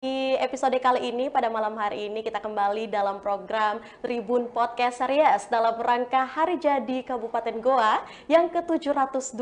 Di episode kali ini, pada malam hari ini kita kembali dalam program Tribun Podcast Series dalam rangka Hari Jadi Kabupaten Goa yang ke-702.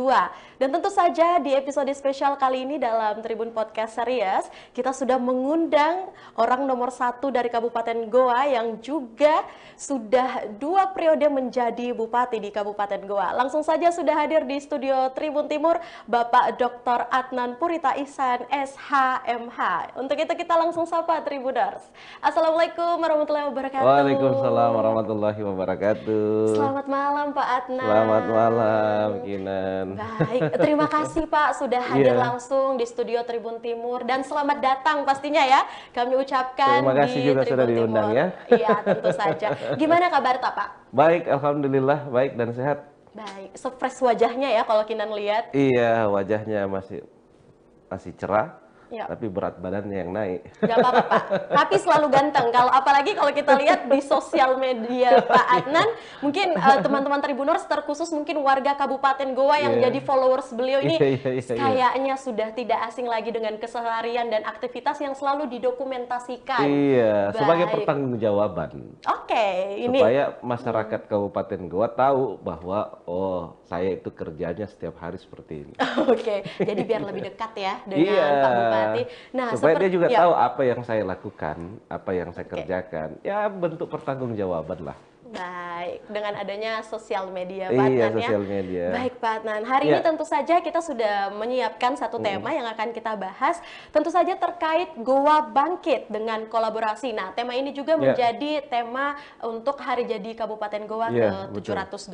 Dan tentu saja di episode spesial kali ini dalam Tribun Podcast Series, kita sudah mengundang orang nomor 1 dari Kabupaten Goa yang juga sudah 2 periode menjadi Bupati di Kabupaten Goa. Langsung saja sudah hadir di studio Tribun Timur, Bapak Dr. Adnan Purita Ihsan, SHMH. Untuk itu kita langsung sapa Tribuners. Assalamualaikum warahmatullahi wabarakatuh. Waalaikumsalam warahmatullahi wabarakatuh. Selamat malam Pak Adnan. Selamat malam, Kinan. Baik, terima kasih Pak sudah hadir langsung di studio Tribun Timur dan selamat datang pastinya ya. Kami ucapkan Terima kasih di juga Tribun sudah diundang Timur. ya. Iya, tentu saja. Gimana kabar Pak? Baik, alhamdulillah baik dan sehat. Baik, se-fresh wajahnya ya kalau Kinan lihat. Iya, wajahnya masih cerah. Ya. Tapi berat badannya yang naik. Gak apa-apa Pak, tapi selalu ganteng. Apalagi kalau kita lihat di sosial media Pak Adnan, mungkin teman-teman Tribuners terkhusus mungkin warga Kabupaten Goa yang jadi followers beliau ini kayaknya sudah tidak asing lagi dengan keseharian dan aktivitas yang selalu didokumentasikan. Iya, sebagai pertanggungjawaban. Oke, ini supaya masyarakat Kabupaten Goa tahu bahwa saya itu kerjanya setiap hari seperti ini. Oke, jadi biar lebih dekat ya dengan Pak Bupati. Nah, supaya dia juga tahu apa yang saya lakukan, apa yang saya kerjakan. Ya bentuk pertanggungjawaban lah. Baik, dengan adanya sosial media Pak Adnan sosial media. Baik Pak Adnan, hari ini tentu saja kita sudah menyiapkan satu tema yang akan kita bahas. Tentu saja terkait Goa Bangkit dengan kolaborasi. Nah, tema ini juga menjadi tema untuk Hari Jadi Kabupaten Goa ke-702.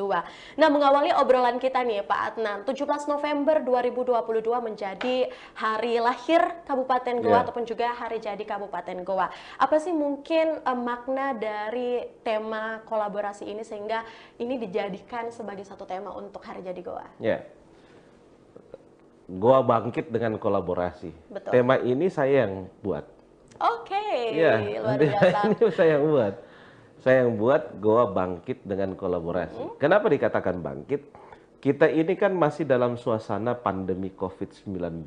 Nah, mengawali obrolan kita nih Pak Adnan, 17 November 2022 menjadi hari lahir Kabupaten Goa ataupun juga Hari Jadi Kabupaten Goa. Apa sih mungkin makna dari tema kolaborasi ini sehingga ini dijadikan sebagai satu tema untuk Hari Jadi Goa? Ya, Goa Bangkit dengan kolaborasi. Betul. Tema ini saya yang buat. Oke, luar biasa. Ini saya yang buat. Saya yang buat Goa Bangkit dengan kolaborasi. Kenapa dikatakan bangkit? Kita ini kan masih dalam suasana pandemi COVID-19.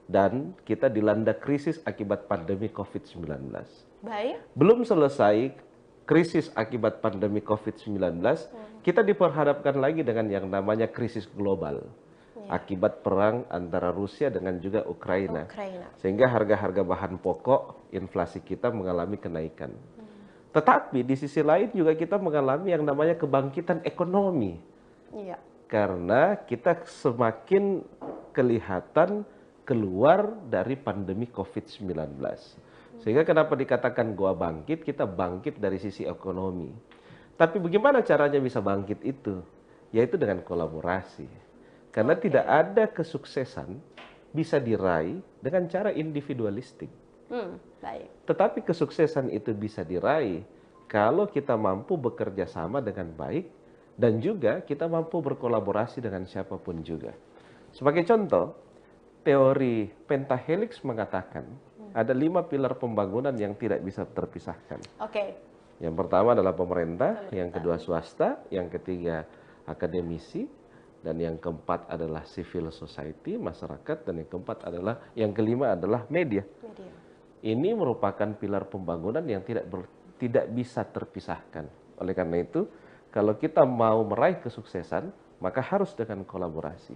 Dan kita dilanda krisis akibat pandemi COVID-19. Baik. Belum selesai krisis akibat pandemi COVID-19, kita diperhadapkan lagi dengan yang namanya krisis global. Akibat perang antara Rusia dengan juga Ukraina. Sehingga harga-harga bahan pokok, inflasi kita mengalami kenaikan. Tetapi di sisi lain juga kita mengalami yang namanya kebangkitan ekonomi. Karena kita semakin kelihatan keluar dari pandemi COVID-19. Sehingga kenapa dikatakan Goa Bangkit, kita bangkit dari sisi ekonomi. Tapi bagaimana caranya bisa bangkit itu? Yaitu dengan kolaborasi. Karena tidak ada kesuksesan bisa diraih dengan cara individualistik. Tetapi kesuksesan itu bisa diraih kalau kita mampu bekerja sama dengan baik dan juga kita mampu berkolaborasi dengan siapapun juga. Sebagai contoh, teori pentahelix mengatakan ada 5 pilar pembangunan yang tidak bisa terpisahkan. Yang pertama adalah pemerintah, yang kedua swasta, yang ketiga akademisi, dan yang keempat adalah civil society, masyarakat, dan yang kelima adalah media. Ini merupakan pilar pembangunan yang tidak bisa terpisahkan. Oleh karena itu, kalau kita mau meraih kesuksesan, maka harus dengan kolaborasi.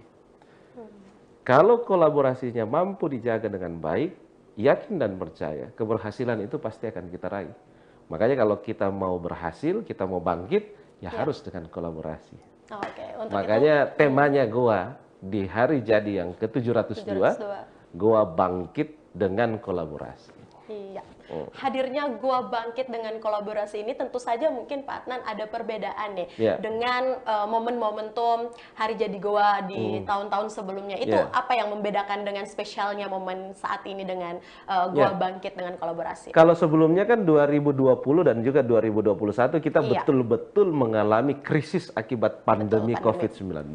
Kalau kolaborasinya mampu dijaga dengan baik, yakin dan percaya, keberhasilan itu pasti akan kita raih. Makanya kalau kita mau berhasil, kita mau bangkit, harus dengan kolaborasi. Makanya temanya Goa di Hari Jadi yang ke-702, Goa Bangkit dengan kolaborasi. Hadirnya Goa Bangkit dengan kolaborasi ini tentu saja mungkin Pak Adnan ada perbedaan nih dengan momen-momentum Hari Jadi Goa di tahun-tahun sebelumnya. Itu apa yang membedakan dengan spesialnya momen saat ini dengan Goa Bangkit dengan kolaborasi? Kalau sebelumnya kan 2020 dan juga 2021 kita betul-betul mengalami krisis akibat pandemi COVID-19.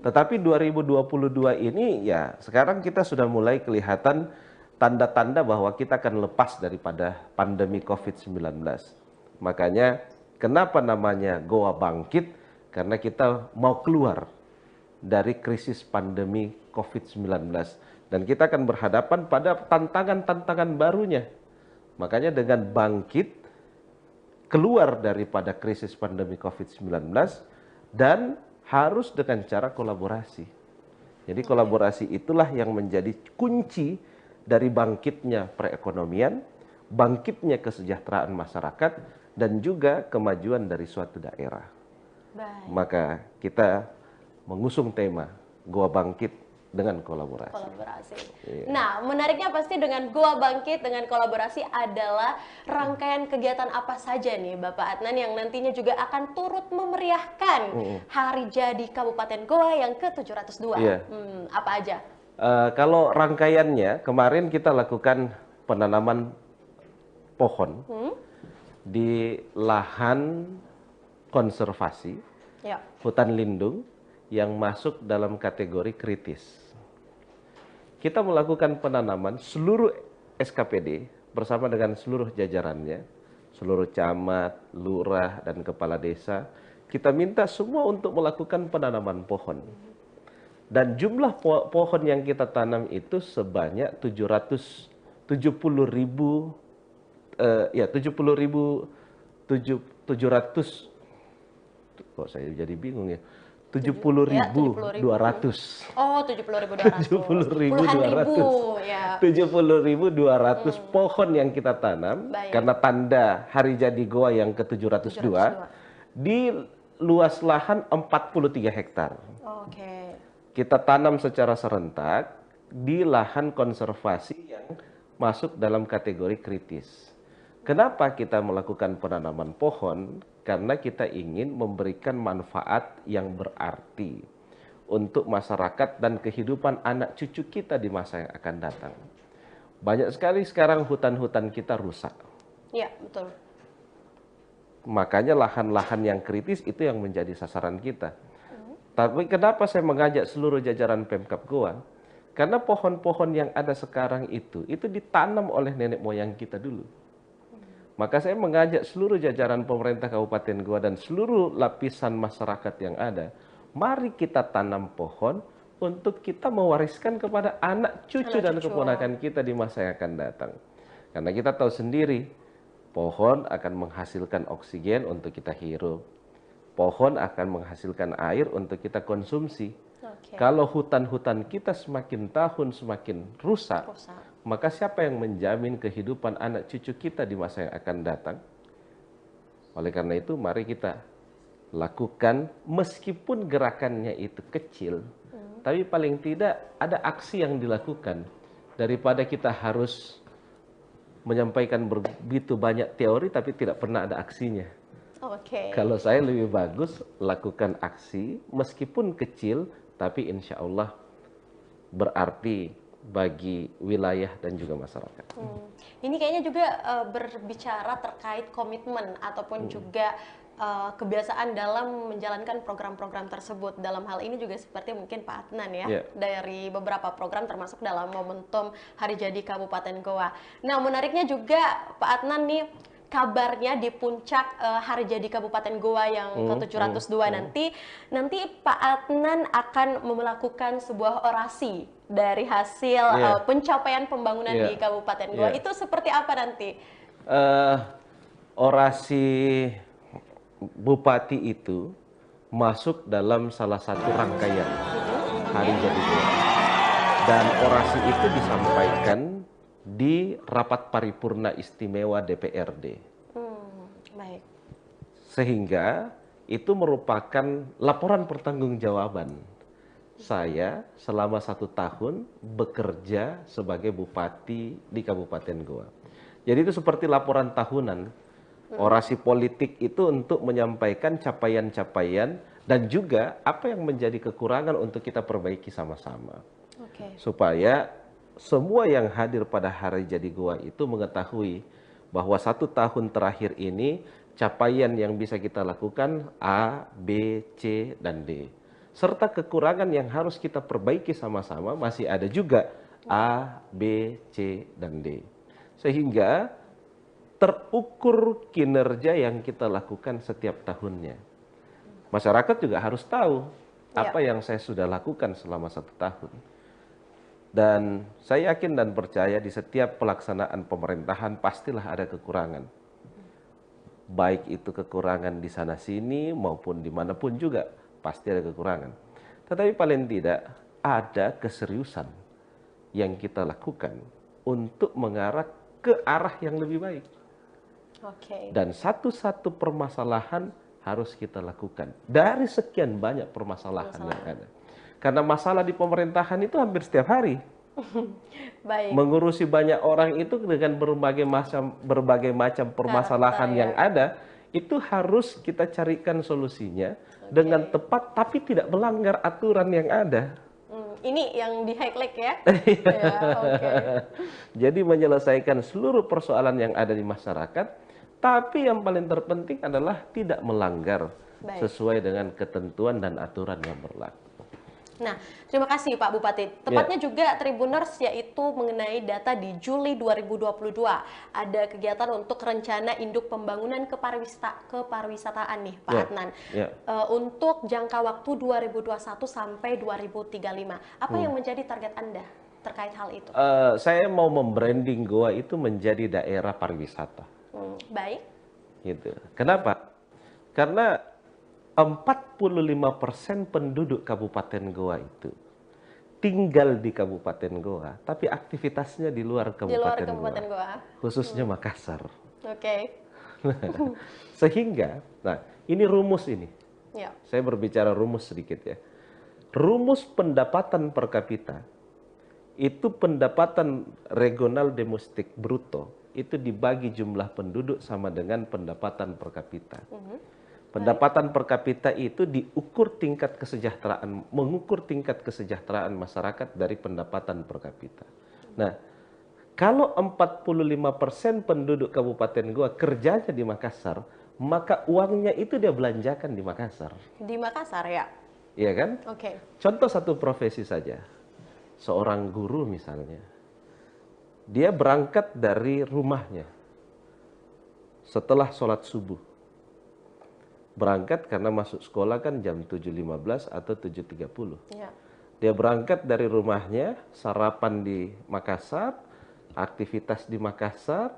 Tetapi 2022 ini sekarang kita sudah mulai kelihatan tanda-tanda bahwa kita akan lepas daripada pandemi COVID-19. Makanya kenapa namanya Goa Bangkit? Karena kita mau keluar dari krisis pandemi COVID-19 Dan kita akan berhadapan pada tantangan-tantangan barunya. Makanya dengan bangkit, keluar daripada krisis pandemi COVID-19, dan harus dengan cara kolaborasi. Jadi kolaborasi itulah yang menjadi kunci dari bangkitnya perekonomian, bangkitnya kesejahteraan masyarakat, dan juga kemajuan dari suatu daerah. Baik. Maka kita mengusung tema Goa Bangkit dengan kolaborasi. Iya. Nah, menariknya pasti dengan Goa Bangkit dengan kolaborasi adalah rangkaian kegiatan apa saja nih Bapak Adnan yang nantinya juga akan turut memeriahkan Hari Jadi Kabupaten Goa yang ke-702. Iya. Apa aja? Kalau rangkaiannya, kemarin kita lakukan penanaman pohon di lahan konservasi, Ya. hutan lindung yang masuk dalam kategori kritis. Kita melakukan penanaman seluruh SKPD bersama dengan seluruh jajarannya, seluruh camat, lurah, dan kepala desa. Kita minta semua untuk melakukan penanaman pohon. Dan jumlah pohon yang kita tanam itu sebanyak 700, kok saya jadi bingung ya, 70.200. Oh, 70.200. 70.200. Ya. 70.200 pohon yang kita tanam. Baik. Karena tanda Hari Jadi Goa yang ke-702 di luas lahan 43 hektar. Oke. Kita tanam secara serentak di lahan konservasi yang masuk dalam kategori kritis. Kenapa kita melakukan penanaman pohon? Karena kita ingin memberikan manfaat yang berarti untuk masyarakat dan kehidupan anak cucu kita di masa yang akan datang. Banyak sekali sekarang hutan-hutan kita rusak. Iya, betul. Makanya lahan-lahan yang kritis itu yang menjadi sasaran kita. Tapi kenapa saya mengajak seluruh jajaran Pemkab Goa? Karena pohon-pohon yang ada sekarang itu ditanam oleh nenek moyang kita dulu. Maka saya mengajak seluruh jajaran pemerintah Kabupaten Goa dan seluruh lapisan masyarakat yang ada, mari kita tanam pohon untuk kita mewariskan kepada anak cucu dan keponakan kita di masa yang akan datang. Karena kita tahu sendiri, pohon akan menghasilkan oksigen untuk kita hirup. Pohon akan menghasilkan air untuk kita konsumsi. Kalau hutan-hutan kita semakin tahun semakin rusak, maka siapa yang menjamin kehidupan anak cucu kita di masa yang akan datang? Oleh karena itu, mari kita lakukan meskipun gerakannya itu kecil, tapi paling tidak ada aksi yang dilakukan. Daripada kita harus menyampaikan begitu banyak teori tapi tidak pernah ada aksinya. Kalau saya lebih bagus lakukan aksi meskipun kecil, tapi insya Allah berarti bagi wilayah dan juga masyarakat. Ini kayaknya juga berbicara terkait komitmen ataupun juga kebiasaan dalam menjalankan program-program tersebut. Dalam hal ini juga seperti mungkin Pak Adnan ya, dari beberapa program termasuk dalam momentum Hari Jadi Kabupaten Goa. Nah, menariknya juga Pak Adnan nih, kabarnya di puncak Hari Jadi Kabupaten Goa yang ke-702 nanti Pak Adnan akan melakukan sebuah orasi dari hasil pencapaian pembangunan di Kabupaten Goa. Itu seperti apa nanti? Orasi Bupati itu masuk dalam salah satu rangkaian Hari Jadi Goa. Dan orasi itu disampaikan di rapat paripurna istimewa DPRD. Baik. Sehingga itu merupakan laporan pertanggungjawaban saya selama 1 tahun bekerja sebagai bupati di Kabupaten Goa. Jadi itu seperti laporan tahunan. Orasi politik itu untuk menyampaikan capaian-capaian dan juga apa yang menjadi kekurangan untuk kita perbaiki sama-sama. Supaya semua yang hadir pada Hari Jadi Goa itu mengetahui bahwa 1 tahun terakhir ini capaian yang bisa kita lakukan A, B, C, dan D. Serta kekurangan yang harus kita perbaiki sama-sama masih ada juga A, B, C, dan D. Sehingga terukur kinerja yang kita lakukan setiap tahunnya. Masyarakat juga harus tahu apa yang saya sudah lakukan selama 1 tahun. Dan saya yakin dan percaya di setiap pelaksanaan pemerintahan pastilah ada kekurangan. Baik itu kekurangan di sana sini maupun dimanapun juga pasti ada kekurangan. Tetapi paling tidak ada keseriusan yang kita lakukan untuk mengarah ke arah yang lebih baik. Oke. Dan satu-satu permasalahan harus kita lakukan dari sekian banyak permasalahan yang ada. Karena masalah di pemerintahan itu hampir setiap hari. Baik. Mengurusi banyak orang itu dengan berbagai macam permasalahan yang ada, itu harus kita carikan solusinya dengan tepat tapi tidak melanggar aturan yang ada. Ini yang di highlight ya. Ya, jadi menyelesaikan seluruh persoalan yang ada di masyarakat, tapi yang paling terpenting adalah tidak melanggar sesuai dengan ketentuan dan aturan yang berlaku. Nah, terima kasih Pak Bupati. Tepatnya juga Tribuners, yaitu mengenai data di Juli 2022. Ada kegiatan untuk rencana induk pembangunan kepariwisataan nih Pak Adnan. Untuk jangka waktu 2021 sampai 2035. Apa yang menjadi target Anda terkait hal itu? Saya mau membranding Goa itu menjadi daerah pariwisata. Baik. Gitu. Kenapa? Karena 45% penduduk Kabupaten Goa itu tinggal di Kabupaten Goa, tapi aktivitasnya di luar Kabupaten, Goa. Khususnya Makassar. Oke. Sehingga, nah ini rumus ini. Saya berbicara rumus sedikit ya. Rumus pendapatan per kapita, itu pendapatan regional domestik bruto, itu dibagi jumlah penduduk sama dengan pendapatan per kapita. Pendapatan per kapita itu diukur tingkat kesejahteraan, mengukur tingkat kesejahteraan masyarakat dari pendapatan per kapita. Nah, kalau 45% penduduk Kabupaten Goa kerjanya di Makassar, maka uangnya itu dia belanjakan di Makassar. Di Makassar ya? Iya kan? Oke. Contoh satu profesi saja. Seorang guru misalnya. Dia berangkat dari rumahnya setelah sholat subuh. Berangkat karena masuk sekolah kan jam 7.15 atau 7.30. Dia berangkat dari rumahnya, sarapan di Makassar, aktivitas di Makassar,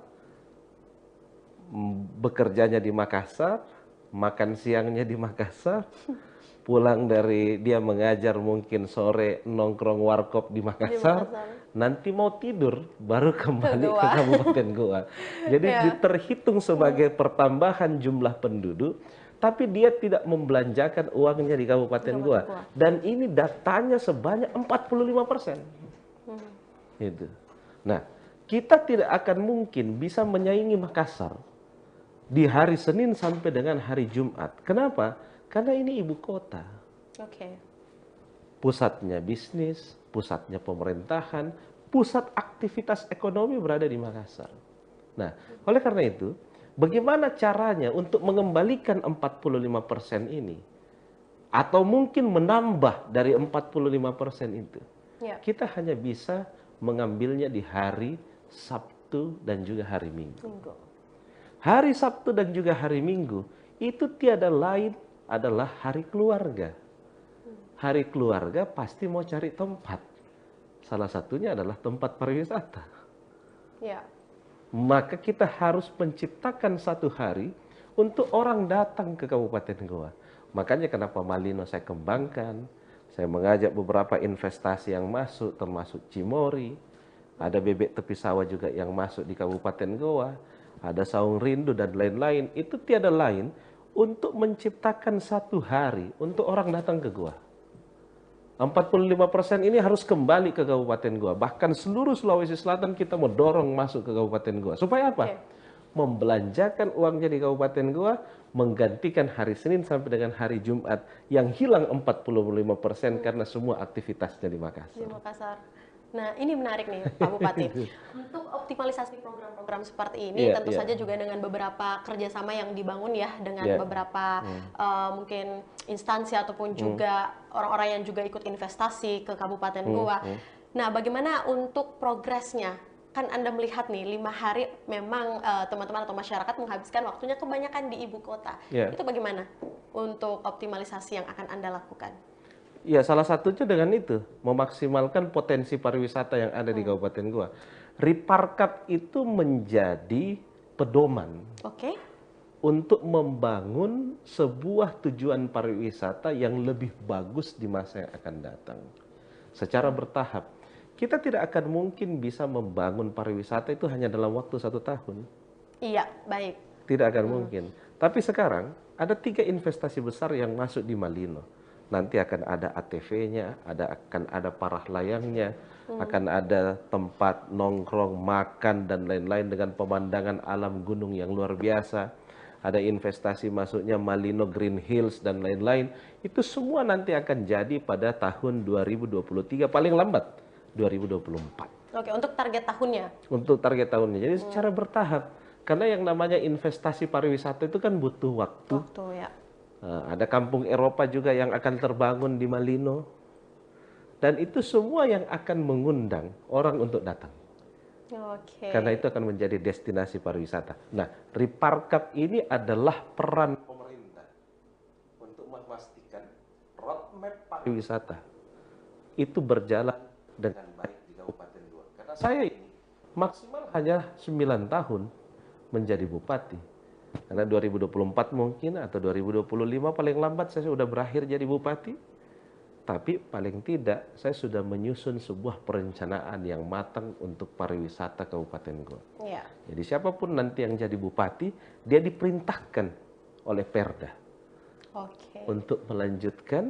bekerjanya di Makassar, makan siangnya di Makassar, pulang dari dia mengajar mungkin sore nongkrong warkop di Makassar, nanti mau tidur baru kembali ke Kabupaten Goa. Jadi terhitung sebagai pertambahan jumlah penduduk, tapi dia tidak membelanjakan uangnya di Kabupaten Goa. Dan ini datanya sebanyak 45%. Gitu. Nah, kita tidak akan mungkin bisa menyaingi Makassar di hari Senin sampai dengan hari Jumat. Kenapa? Karena ini ibu kota. Pusatnya bisnis, pusatnya pemerintahan, pusat aktivitas ekonomi berada di Makassar. Nah, oleh karena itu, bagaimana caranya untuk mengembalikan 45% ini? Atau mungkin menambah dari 45% itu? Kita hanya bisa mengambilnya di hari Sabtu dan juga hari Minggu. Hari Sabtu dan juga hari Minggu itu tiada lain adalah hari keluarga. Hari keluarga pasti mau cari tempat. Salah satunya adalah tempat pariwisata. Maka kita harus menciptakan satu hari untuk orang datang ke Kabupaten Goa. Makanya kenapa Malino saya kembangkan. Saya mengajak beberapa investasi yang masuk, termasuk Cimory. Ada bebek tepi sawah juga yang masuk di Kabupaten Goa. Ada Saung Rindu dan lain-lain. Itu tiada lain untuk menciptakan satu hari untuk orang datang ke Goa. 45% ini harus kembali ke Kabupaten Goa. Bahkan seluruh Sulawesi Selatan kita mau dorong masuk ke Kabupaten Goa. Supaya apa? Membelanjakan uangnya di Kabupaten Goa, menggantikan hari Senin sampai dengan hari Jumat yang hilang 45% karena semua aktivitasnya di Makassar. Nah, ini menarik nih Pak Bupati. Untuk optimalisasi program-program seperti ini, tentu saja juga dengan beberapa kerjasama yang dibangun ya dengan beberapa mungkin instansi ataupun juga orang-orang yang juga ikut investasi ke Kabupaten Goa. Nah, bagaimana untuk progresnya? Kan Anda melihat nih 5 hari memang teman-teman atau masyarakat menghabiskan waktunya kebanyakan di ibu kota. Itu bagaimana untuk optimalisasi yang akan Anda lakukan? Ya, salah satunya dengan itu, memaksimalkan potensi pariwisata yang ada di Kabupaten Goa. Riparkap itu menjadi pedoman Oke. untuk membangun sebuah tujuan pariwisata yang lebih bagus di masa yang akan datang. Secara bertahap. Kita tidak akan mungkin bisa membangun pariwisata itu hanya dalam waktu 1 tahun. Iya, baik. Tidak akan mungkin. Tapi sekarang ada 3 investasi besar yang masuk di Malino. Nanti akan ada ATV-nya, akan ada parah layangnya, akan ada tempat nongkrong, makan, dan lain-lain dengan pemandangan alam gunung yang luar biasa. Ada investasi masuknya Malino Green Hills dan lain-lain. Itu semua nanti akan jadi pada tahun 2023, paling lambat 2024. Oke, untuk target tahunnya. Untuk target tahunnya. Jadi secara bertahap. Karena yang namanya investasi pariwisata itu kan butuh waktu. Waktu ya. Ada kampung Eropa juga yang akan terbangun di Malino. Dan itu semua yang akan mengundang orang untuk datang. Oke. Karena itu akan menjadi destinasi pariwisata. Nah, Riparkap ini adalah peran pemerintah untuk memastikan roadmap pariwisata itu berjalan dengan baik di Kabupaten Goa. Karena saya ini maksimal hanya 9 tahun menjadi bupati. Karena 2024 mungkin atau 2025 paling lambat saya sudah berakhir jadi bupati. Tapi paling tidak saya sudah menyusun sebuah perencanaan yang matang untuk pariwisata Kabupaten Goa. Iya. Jadi siapapun nanti yang jadi bupati, dia diperintahkan oleh Perda Oke. untuk melanjutkan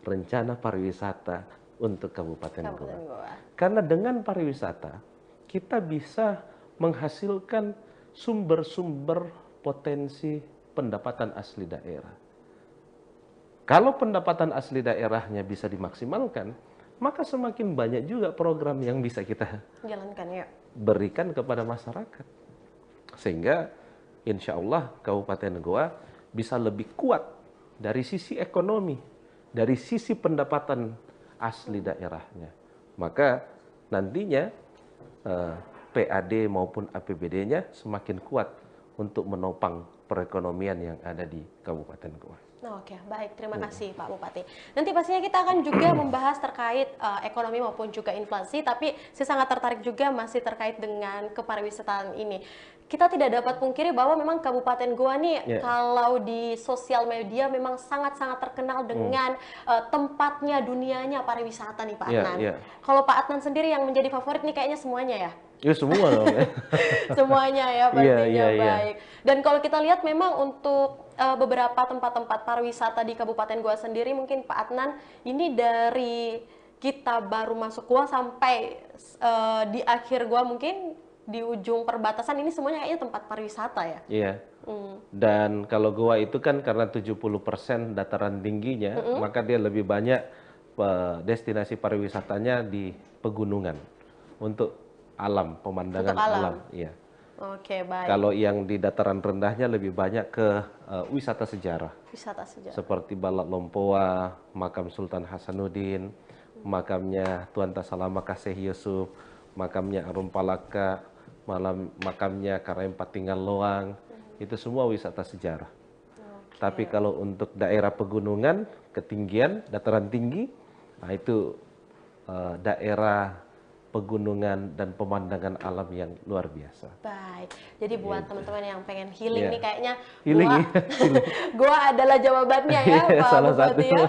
rencana pariwisata untuk Kabupaten Goa. Kabupaten Goa. Karena dengan pariwisata, kita bisa menghasilkan sumber-sumber potensi pendapatan asli daerah. Kalau pendapatan asli daerahnya bisa dimaksimalkan, maka semakin banyak juga program yang bisa kita Jalankan ya. berikan kepada masyarakat. Sehingga insya Allah Kabupaten Goa bisa lebih kuat dari sisi ekonomi, dari sisi pendapatan asli daerahnya. Maka nantinya PAD maupun APBD-nya semakin kuat untuk menopang perekonomian yang ada di Kabupaten Goa. Oke, baik. Terima kasih Pak Bupati. Nanti pastinya kita akan juga membahas terkait ekonomi maupun juga inflasi, tapi saya sangat tertarik juga masih terkait dengan kepariwisataan ini. Kita tidak dapat pungkiri bahwa memang Kabupaten Goa nih kalau di sosial media memang sangat-sangat terkenal dengan tempatnya, dunianya pariwisata nih Pak Adnan. Kalau Pak Adnan sendiri yang menjadi favorit nih kayaknya semuanya ya? Ya semua dong. Semuanya ya pastinya baik. Dan kalau kita lihat memang untuk beberapa tempat-tempat pariwisata di Kabupaten Goa sendiri mungkin Pak Adnan ini dari kita baru masuk Goa sampai di akhir Goa mungkin di ujung perbatasan ini semuanya kayaknya tempat pariwisata ya. Iya. Dan kalau Goa itu kan karena 70% dataran tingginya, maka dia lebih banyak destinasi pariwisatanya di pegunungan untuk alam, pemandangan alam. Iya. Oke, baik. Kalau yang di dataran rendahnya lebih banyak ke wisata sejarah. Wisata sejarah. Seperti Balat Lompoa, makam Sultan Hasanuddin, makamnya Tuan Tasalama Kasih Yusuf, makamnya Arum Palaka, makamnya Karaeng Patinggal Loang. Itu semua wisata sejarah. Tapi kalau untuk daerah pegunungan, ketinggian, dataran tinggi, nah itu daerah pegunungan dan pemandangan alam yang luar biasa. Baik, jadi buat teman-teman yang pengen healing nih kayaknya Goa adalah jawabannya ya Pak Bupati ya.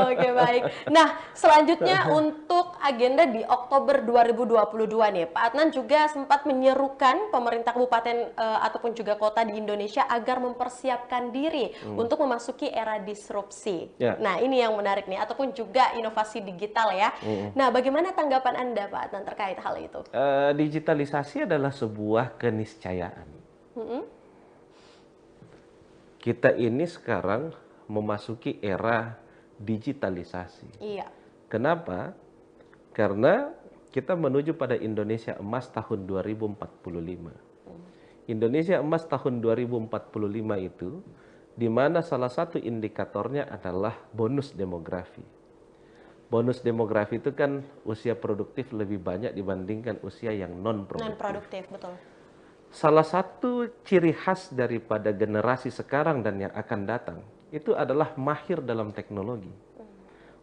Oke baik. Nah selanjutnya untuk agenda di Oktober 2022 nih, Pak Adnan juga sempat menyerukan pemerintah kabupaten ataupun juga kota di Indonesia agar mempersiapkan diri untuk memasuki era disrupsi. Nah ini yang menarik nih, ataupun juga inovasi digital ya. Nah bagaimana tanggapan Anda Pak Adnan terkait hal itu? Digitalisasi adalah sebuah keniscayaan. Kita ini sekarang memasuki era digitalisasi. Iya. Kenapa? Karena kita menuju pada Indonesia Emas tahun 2045. Indonesia Emas tahun 2045 itu, di mana salah satu indikatornya adalah bonus demografi. Bonus demografi itu kan usia produktif lebih banyak dibandingkan usia yang non-produktif. Non-produktif, betul. Salah satu ciri khas daripada generasi sekarang dan yang akan datang, itu adalah mahir dalam teknologi.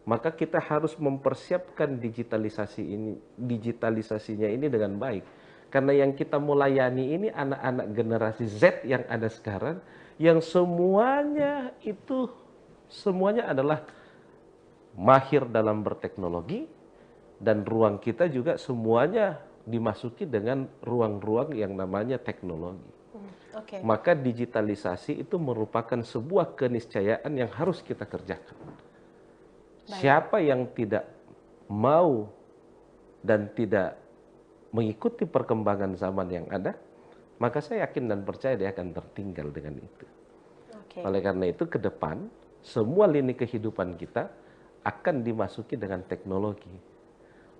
maka kita harus mempersiapkan digitalisasinya ini dengan baik. Karena yang kita mau layani ini anak-anak generasi Z yang ada sekarang, yang semuanya adalah mahir dalam berteknologi, dan ruang kita juga semuanya dimasuki dengan ruang-ruang yang namanya teknologi. Oke. Maka digitalisasi itu merupakan sebuah keniscayaan yang harus kita kerjakan. Baik. Siapa yang tidak mau dan tidak mengikuti perkembangan zaman yang ada, maka saya yakin dan percaya dia akan tertinggal dengan itu. Oke. Oleh karena itu ke depan, semua lini kehidupan kita akan dimasuki dengan teknologi.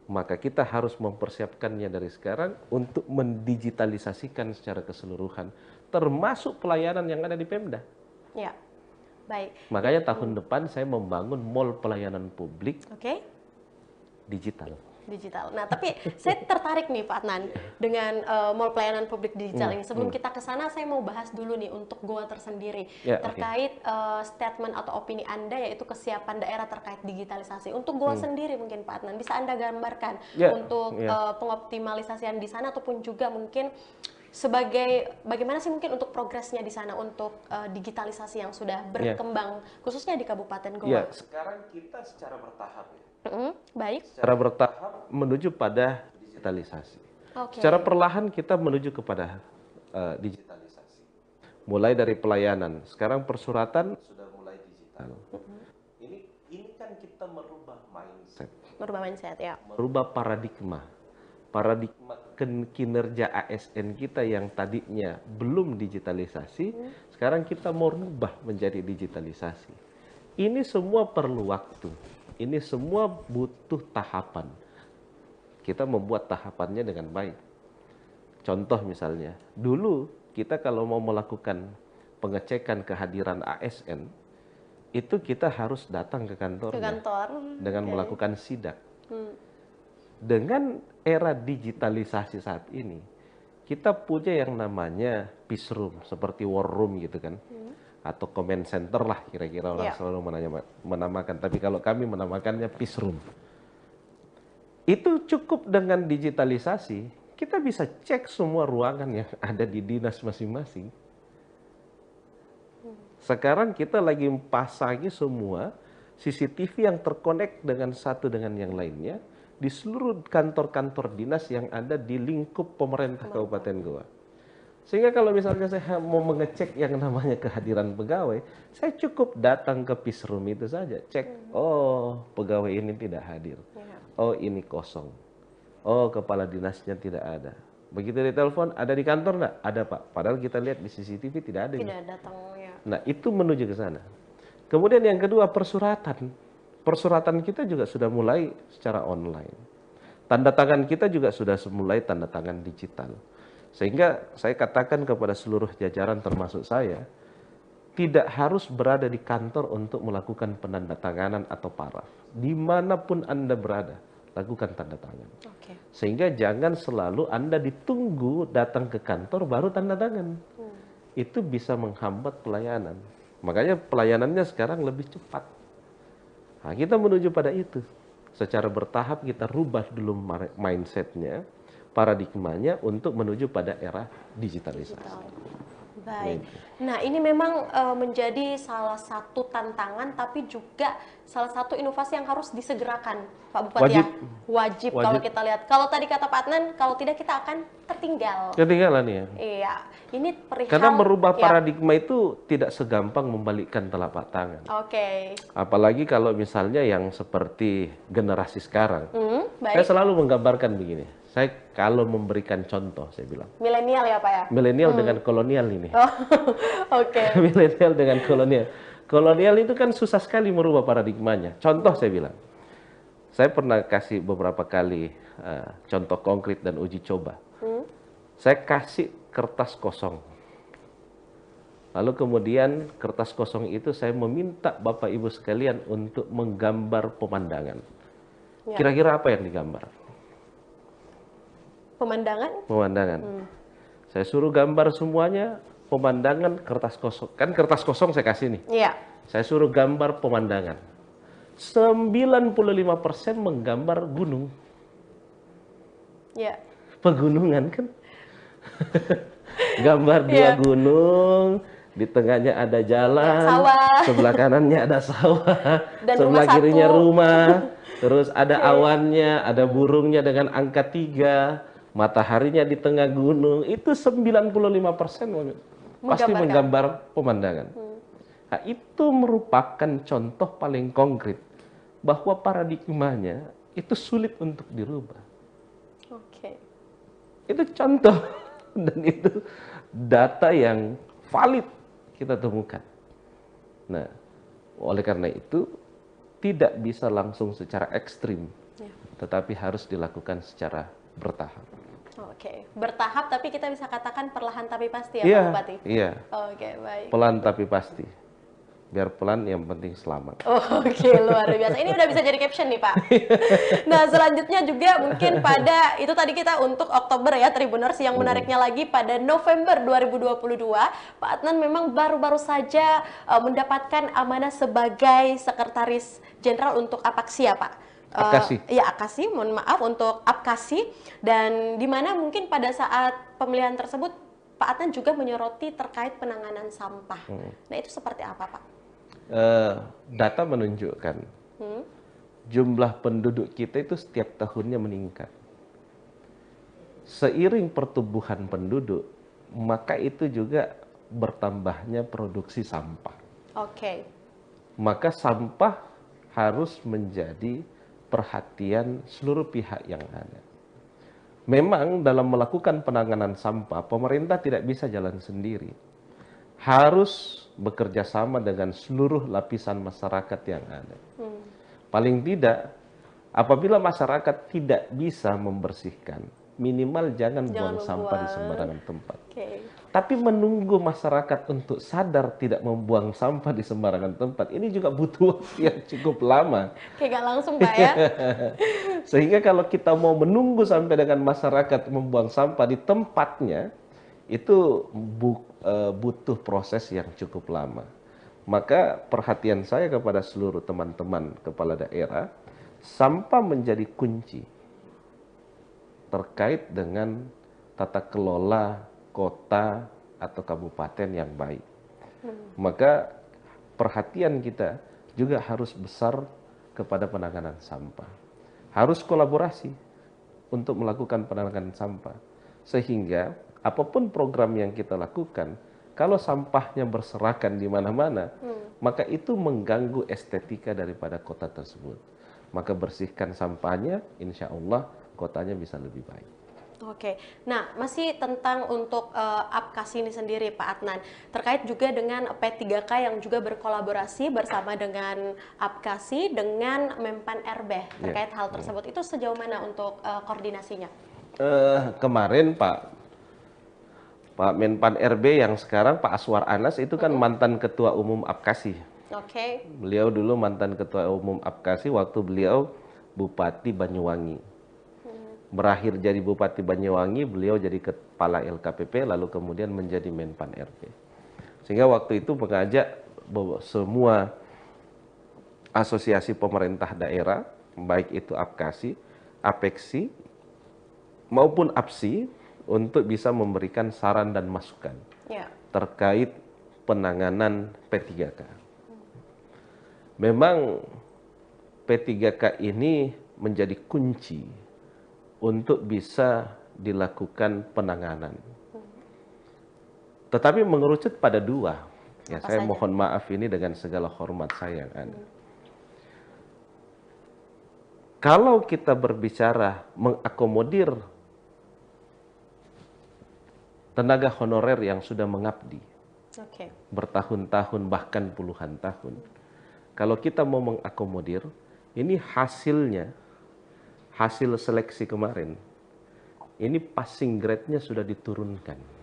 Maka kita harus mempersiapkannya dari sekarang untuk mendigitalisasikan secara keseluruhan, termasuk pelayanan yang ada di Pemda. Ya, baik. Makanya tahun depan saya membangun mall pelayanan publik Oke. digital. Digital. Nah, tapi saya tertarik nih Pak Adnan dengan mall pelayanan publik digital ini. Sebelum kita ke sana, saya mau bahas dulu nih untuk Goa tersendiri Ya, terkait statement atau opini Anda yaitu kesiapan daerah terkait digitalisasi. Untuk Goa sendiri mungkin Pak Adnan bisa Anda gambarkan untuk pengoptimalisasian di sana ataupun juga mungkin sebagai bagaimana sih mungkin untuk progresnya di sana untuk digitalisasi yang sudah berkembang khususnya di Kabupaten Goa. Ya, sekarang kita secara bertahap ya. Baik. Secara bertahap menuju pada digitalisasi. Oke. Secara perlahan kita menuju kepada digitalisasi. Mulai dari pelayanan, sekarang persuratan sudah mulai digital. Ini kan kita merubah mindset. Merubah mindset ya. Merubah paradigma. Paradigma kinerja ASN kita yang tadinya belum digitalisasi, sekarang kita mau rubah menjadi digitalisasi. Ini semua perlu waktu. Ini semua butuh tahapan. Kita membuat tahapannya dengan baik. Contoh misalnya, dulu kita kalau mau melakukan pengecekan kehadiran ASN, itu kita harus datang ke kantornya dengan melakukan sidak. Dengan era digitalisasi saat ini, kita punya yang namanya peace room, seperti war room gitu kan. Atau comment center lah kira-kira orang selalu menamakan. Tapi kalau kami menamakannya peace room. Itu cukup dengan digitalisasi, kita bisa cek semua ruangan yang ada di dinas masing-masing. Sekarang kita lagi pasangi semua CCTV yang terkonek dengan satu dengan yang lainnya di seluruh kantor-kantor dinas yang ada di lingkup pemerintah Kabupaten Goa. Sehingga kalau misalnya saya mau mengecek yang namanya kehadiran pegawai, saya cukup datang ke peace room itu saja. Cek, oh pegawai ini tidak hadir. Oh ini kosong. Oh kepala dinasnya tidak ada. Begitu ditelepon, ada di kantor enggak? Ada Pak. Padahal kita lihat di CCTV tidak ada. Tidak datang ya. Nah itu menuju ke sana. Kemudian yang kedua persuratan. Persuratan kita juga sudah mulai secara online. Tanda tangan kita juga sudah mulai tanda tangan digital. Sehingga saya katakan kepada seluruh jajaran termasuk saya, tidak harus berada di kantor untuk melakukan penandatanganan atau paraf. Dimanapun Anda berada, lakukan tanda tangan. Sehingga jangan selalu Anda ditunggu datang ke kantor baru tanda tangan. Itu bisa menghambat pelayanan. Makanya pelayanannya sekarang lebih cepat. Nah, kita menuju pada itu. Secara bertahap kita rubah dulu mindsetnya, paradigmanya untuk menuju pada era digitalisasi. Baik. Nah, ini memang menjadi salah satu tantangan, tapi juga salah satu inovasi yang harus disegerakan, Pak Bupati. Wajib kalau kita lihat. Kalau tadi kata Pak Adnan, kalau tidak kita akan tertinggal. Ketinggalan ya. Iya. Ini perihal. Karena merubah paradigma itu tidak segampang membalikkan telapak tangan. Apalagi kalau misalnya yang seperti generasi sekarang. Saya selalu menggambarkan begini. Saya kalau memberikan contoh, saya bilang. Milenial ya Pak ya? Milenial dengan kolonial ini. Oke. Milenial dengan kolonial. Kolonial itu kan susah sekali merubah paradigmanya. Contoh saya bilang. Saya pernah kasih beberapa kali contoh konkret dan uji coba. Saya kasih kertas kosong. Lalu kemudian kertas kosong itu saya meminta Bapak Ibu sekalian untuk menggambar pemandangan. Kira-kira apa yang digambar? Pemandangan. Saya suruh gambar semuanya pemandangan kertas kosong. Kan kertas kosong saya kasih nih. Saya suruh gambar pemandangan. 95% menggambar gunung. Ya. Pegunungan kan. Gambar dua gunung, di tengahnya ada jalan, sawah. sebelah kanannya ada sawah, Dan sebelah rumah kirinya satu. rumah, terus ada awannya, ada burungnya dengan angka 3, mataharinya di tengah gunung. Itu 95% pasti Menggambarkan. menggambar pemandangan. Nah, itu merupakan contoh paling konkret bahwa paradigmanya itu sulit untuk dirubah. Oke. Itu contoh dan itu data yang valid kita temukan. Nah, oleh karena itu tidak bisa langsung secara ekstrim, tetapi harus dilakukan secara bertahap. Oke, bertahap tapi kita bisa katakan perlahan tapi pasti ya Iya, Pak Bupati? iya. Oke, baik. Pelan tapi pasti. Biar pelan, yang penting selamat. Oke, luar biasa. Ini udah bisa jadi caption nih, Pak. Nah, selanjutnya juga mungkin pada, itu tadi kita untuk Oktober ya, Tribuners. Yang menariknya lagi pada November 2022, Pak Adnan memang baru-baru saja mendapatkan amanah sebagai Sekretaris Jenderal untuk Apaksi ya, Pak? Apkasi. Ya, Apkasi, mohon maaf, untuk Apkasi. Dan di mana mungkin pada saat pemilihan tersebut, Pak Adnan juga menyoroti terkait penanganan sampah. Nah, itu seperti apa, Pak? Data menunjukkan jumlah penduduk kita itu setiap tahunnya meningkat. Seiring pertumbuhan penduduk, maka itu juga bertambahnya produksi sampah. Oke. Maka sampah harus menjadi perhatian seluruh pihak yang ada. Memang dalam melakukan penanganan sampah, pemerintah tidak bisa jalan sendiri. Harus bekerja sama dengan seluruh lapisan masyarakat yang ada. Paling tidak, apabila masyarakat tidak bisa membersihkan, minimal jangan buang sampah di sembarangan tempat. Tapi menunggu masyarakat untuk sadar tidak membuang sampah di sembarangan tempat, ini juga butuh waktu yang cukup lama. Kayak gak langsung, Pak ya? Sehingga kalau kita mau menunggu sampai dengan masyarakat membuang sampah di tempatnya, itu butuh proses yang cukup lama. Maka perhatian saya kepada seluruh teman-teman kepala daerah, sampah menjadi kunci terkait dengan tata kelola kota atau kabupaten yang baik. Maka perhatian kita juga harus besar kepada penanganan sampah. Harus kolaborasi untuk melakukan penanganan sampah. Sehingga apapun program yang kita lakukan, kalau sampahnya berserakan di mana-mana, maka itu mengganggu estetika daripada kota tersebut. Maka bersihkan sampahnya, insya Allah kotanya bisa lebih baik. Oke, nah masih tentang untuk Apkasi ini sendiri Pak Adnan, terkait juga dengan P3K yang juga berkolaborasi bersama dengan Apkasi dengan Menpan RB terkait hal tersebut, itu sejauh mana untuk koordinasinya? Kemarin Pak Menpan RB yang sekarang Pak Aswar Anas itu kan mantan Ketua Umum Apkasi. Oke. Beliau dulu mantan Ketua Umum Apkasi waktu beliau Bupati Banyuwangi. Berakhir jadi Bupati Banyuwangi, beliau jadi Kepala LKPP, lalu kemudian menjadi Menpan RB. Sehingga waktu itu mengajak semua asosiasi pemerintah daerah, baik itu Apkasi, Apeksi, maupun APSI, untuk bisa memberikan saran dan masukan terkait penanganan P3K. Memang P3K ini menjadi kunci untuk bisa dilakukan penanganan. Tetapi mengerucut pada dua. Ya, saya mohon maaf ini dengan segala hormat saya yang ada. Kalau kita berbicara mengakomodir tenaga honorer yang sudah mengabdi bertahun-tahun bahkan puluhan tahun, kalau kita mau mengakomodir, ini hasilnya, hasil seleksi kemarin, ini passing grade-nya sudah diturunkan.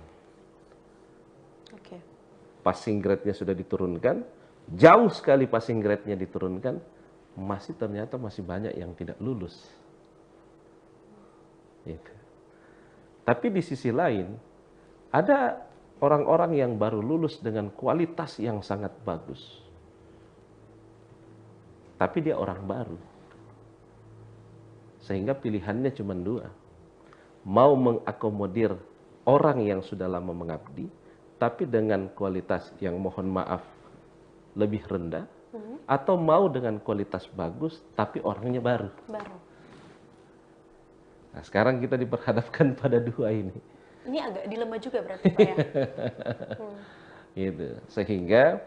Passing grade-nya sudah diturunkan, jauh sekali passing grade-nya diturunkan, ternyata masih banyak yang tidak lulus. Gitu. Tapi di sisi lain, ada orang-orang yang baru lulus dengan kualitas yang sangat bagus. tapi dia orang baru. Sehingga pilihannya cuma dua. Mau mengakomodir orang yang sudah lama mengabdi, tapi dengan kualitas yang mohon maaf lebih rendah, atau mau dengan kualitas bagus, tapi orangnya baru. Nah, sekarang kita diperhadapkan pada dua ini. Ini agak dilema juga berarti Pak ya? Gitu. Sehingga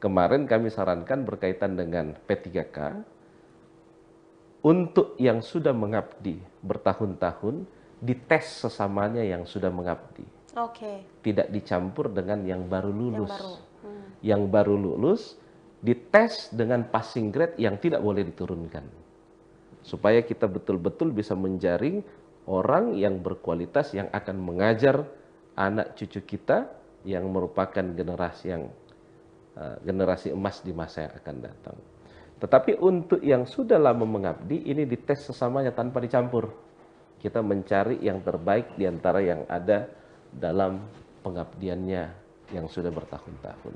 kemarin kami sarankan berkaitan dengan P3K, untuk yang sudah mengabdi bertahun-tahun, dites sesamanya yang sudah mengabdi. Tidak dicampur dengan yang baru lulus. Yang baru lulus dites dengan passing grade yang tidak boleh diturunkan. Supaya kita betul-betul bisa menjaring orang yang berkualitas yang akan mengajar anak cucu kita yang merupakan generasi emas di masa yang akan datang. Tetapi untuk yang sudah lama mengabdi, ini dites sesamanya tanpa dicampur. Kita mencari yang terbaik di antara yang ada dalam pengabdiannya yang sudah bertahun-tahun.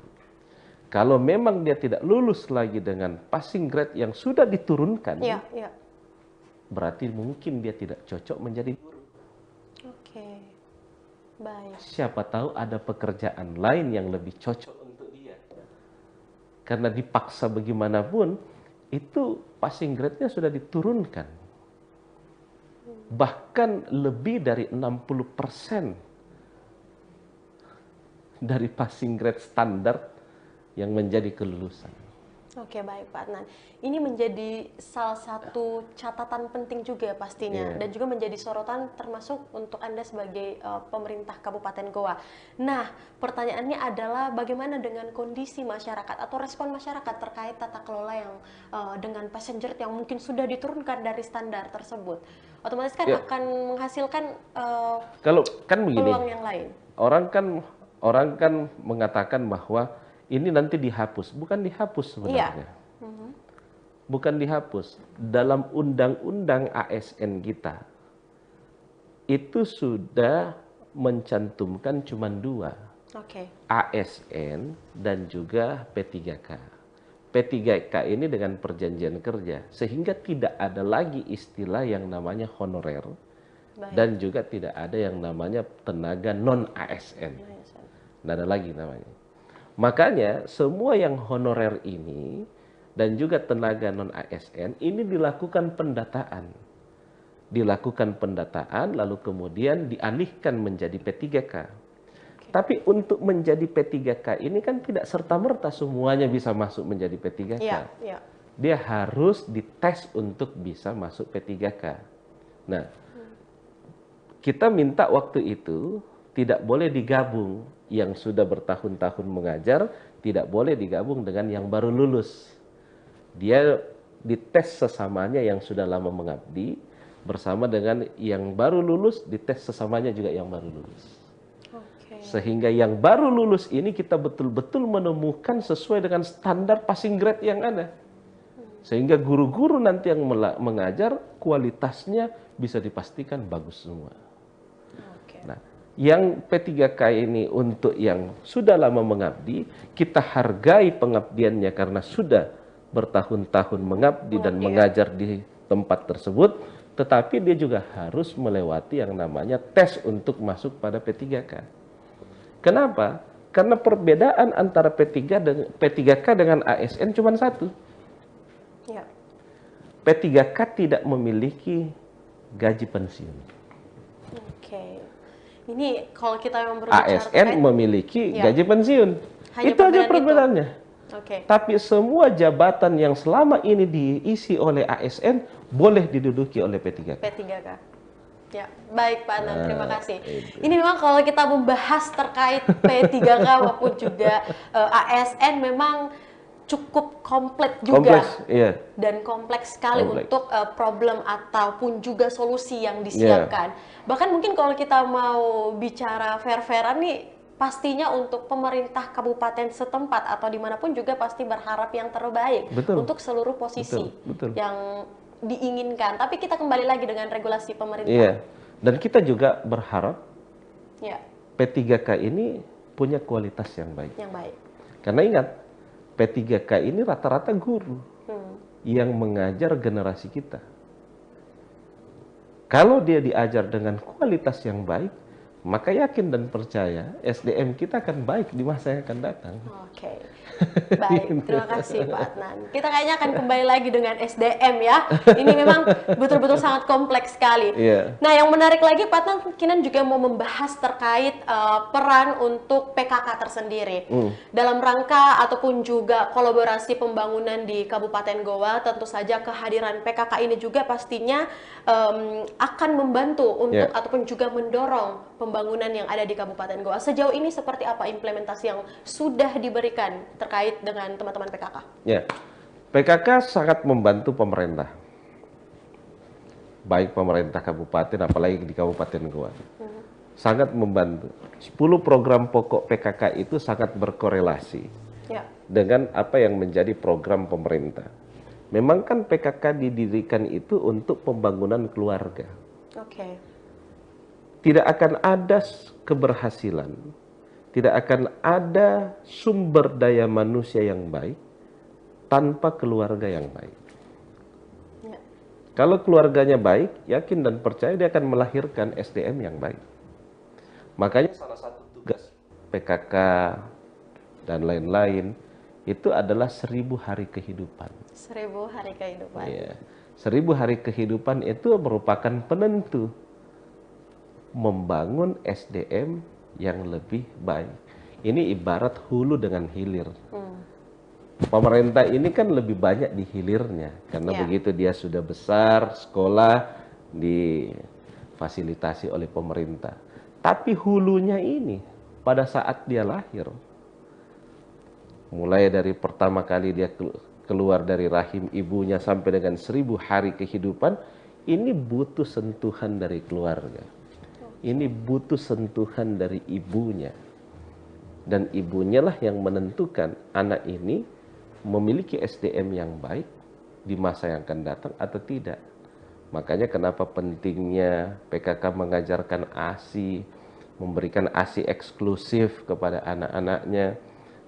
Kalau memang dia tidak lulus lagi dengan passing grade yang sudah diturunkan, berarti mungkin dia tidak cocok menjadi guru. Baik. Siapa tahu ada pekerjaan lain yang lebih cocok untuk dia. Karena dipaksa bagaimanapun, itu passing grade-nya sudah diturunkan. Bahkan lebih dari 60% dari passing grade standar yang menjadi kelulusan. Baik Pak Adnan. Ini menjadi salah satu catatan penting juga pastinya, dan juga menjadi sorotan termasuk untuk Anda sebagai pemerintah Kabupaten Goa. Nah, pertanyaannya adalah bagaimana dengan kondisi masyarakat atau respon masyarakat terkait tata kelola yang dengan passenger yang mungkin sudah diturunkan dari standar tersebut? Otomatis kan akan menghasilkan kalau kan begini, peluang yang lain. Orang kan mengatakan bahwa ini nanti dihapus. Bukan dihapus sebenarnya. Bukan dihapus. Dalam undang-undang ASN kita, itu sudah mencantumkan cuma dua. ASN dan juga P3K. P3K ini dengan perjanjian kerja. Sehingga tidak ada lagi istilah yang namanya honorer. Dan juga tidak ada yang namanya tenaga non-ASN. Tidak ada lagi namanya. Makanya semua yang honorer ini dan juga tenaga non-ASN ini dilakukan pendataan. Dilakukan pendataan lalu kemudian dialihkan menjadi P3K. Tapi untuk menjadi P3K ini kan tidak serta-merta semuanya bisa masuk menjadi P3K. Dia harus dites untuk bisa masuk P3K. Nah, kita minta waktu itu tidak boleh digabung. Yang sudah bertahun-tahun mengajar tidak boleh digabung dengan yang baru lulus. Dia dites sesamanya yang sudah lama mengabdi bersama dengan yang baru lulus, dites sesamanya juga yang baru lulus. Sehingga yang baru lulus ini kita betul-betul menemukan sesuai dengan standar passing grade yang ada. Sehingga guru-guru nanti yang mengajar kualitasnya bisa dipastikan bagus semua. Nah, yang P3K ini untuk yang sudah lama mengabdi, kita hargai pengabdiannya karena sudah bertahun-tahun mengabdi dan mengajar di tempat tersebut, tetapi dia juga harus melewati yang namanya tes untuk masuk pada P3K. Kenapa? Karena perbedaan antara P3K dengan ASN cuma satu. P3K tidak memiliki gaji pensiun. Ini kalau kita yang berbicara ASN memiliki gaji pensiun. Itu aja perbedaannya. Tapi semua jabatan yang selama ini diisi oleh ASN boleh diduduki oleh P3K. Ya, baik Pak Adnan, terima kasih. Ini memang kalau kita membahas terkait P3K maupun juga ASN memang cukup kompleks juga. Dan kompleks sekali untuk problem ataupun juga solusi yang disiapkan. Bahkan mungkin kalau kita mau bicara fair-fairan nih, pastinya untuk pemerintah kabupaten setempat atau dimanapun juga pasti berharap yang terbaik untuk seluruh posisi yang diinginkan. Tapi kita kembali lagi dengan regulasi pemerintah. Dan kita juga berharap P3K ini punya kualitas yang baik. Karena ingat, P3K ini rata-rata guru yang mengajar generasi kita. Kalau dia diajar dengan kualitas yang baik, maka yakin dan percaya SDM kita akan baik di masa yang akan datang. Oke. Baik, terima kasih Pak Adnan. Kita kayaknya akan kembali lagi dengan SDM ya. Ini memang betul-betul sangat kompleks sekali. Iya. Nah, yang menarik lagi Pak Adnan, Kinan juga mau membahas terkait peran untuk PKK tersendiri. Dalam rangka ataupun juga kolaborasi pembangunan di Kabupaten Goa, tentu saja kehadiran PKK ini juga pastinya akan membantu untuk ataupun juga mendorong pembangunan yang ada di Kabupaten Goa. Sejauh ini seperti apa implementasi yang sudah diberikan terkait dengan teman-teman PKK? Ya, PKK sangat membantu pemerintah, baik pemerintah kabupaten, apalagi di Kabupaten Goa. Sangat membantu. 10 program pokok PKK itu sangat berkorelasi dengan apa yang menjadi program pemerintah. Memang kan PKK didirikan itu untuk pembangunan keluarga. Tidak akan ada keberhasilan, tidak akan ada sumber daya manusia yang baik tanpa keluarga yang baik. Kalau keluarganya baik, yakin dan percaya dia akan melahirkan SDM yang baik. Makanya salah satu tugas PKK dan lain-lain itu adalah 1000 hari kehidupan. 1000 hari kehidupan. Iya. 1000 hari kehidupan itu merupakan penentu membangun SDM yang lebih baik. Ini ibarat hulu dengan hilir. Pemerintah ini kan lebih banyak di hilirnya, karena begitu dia sudah besar, sekolah difasilitasi oleh pemerintah. Tapi hulunya ini pada saat dia lahir, mulai dari pertama kali dia keluar dari rahim ibunya sampai dengan 1000 hari kehidupan, ini butuh sentuhan dari keluarga. Ini butuh sentuhan dari ibunya. Dan ibunya lah yang menentukan anak ini memiliki SDM yang baik di masa yang akan datang atau tidak. Makanya kenapa pentingnya PKK mengajarkan ASI, memberikan ASI eksklusif kepada anak-anaknya.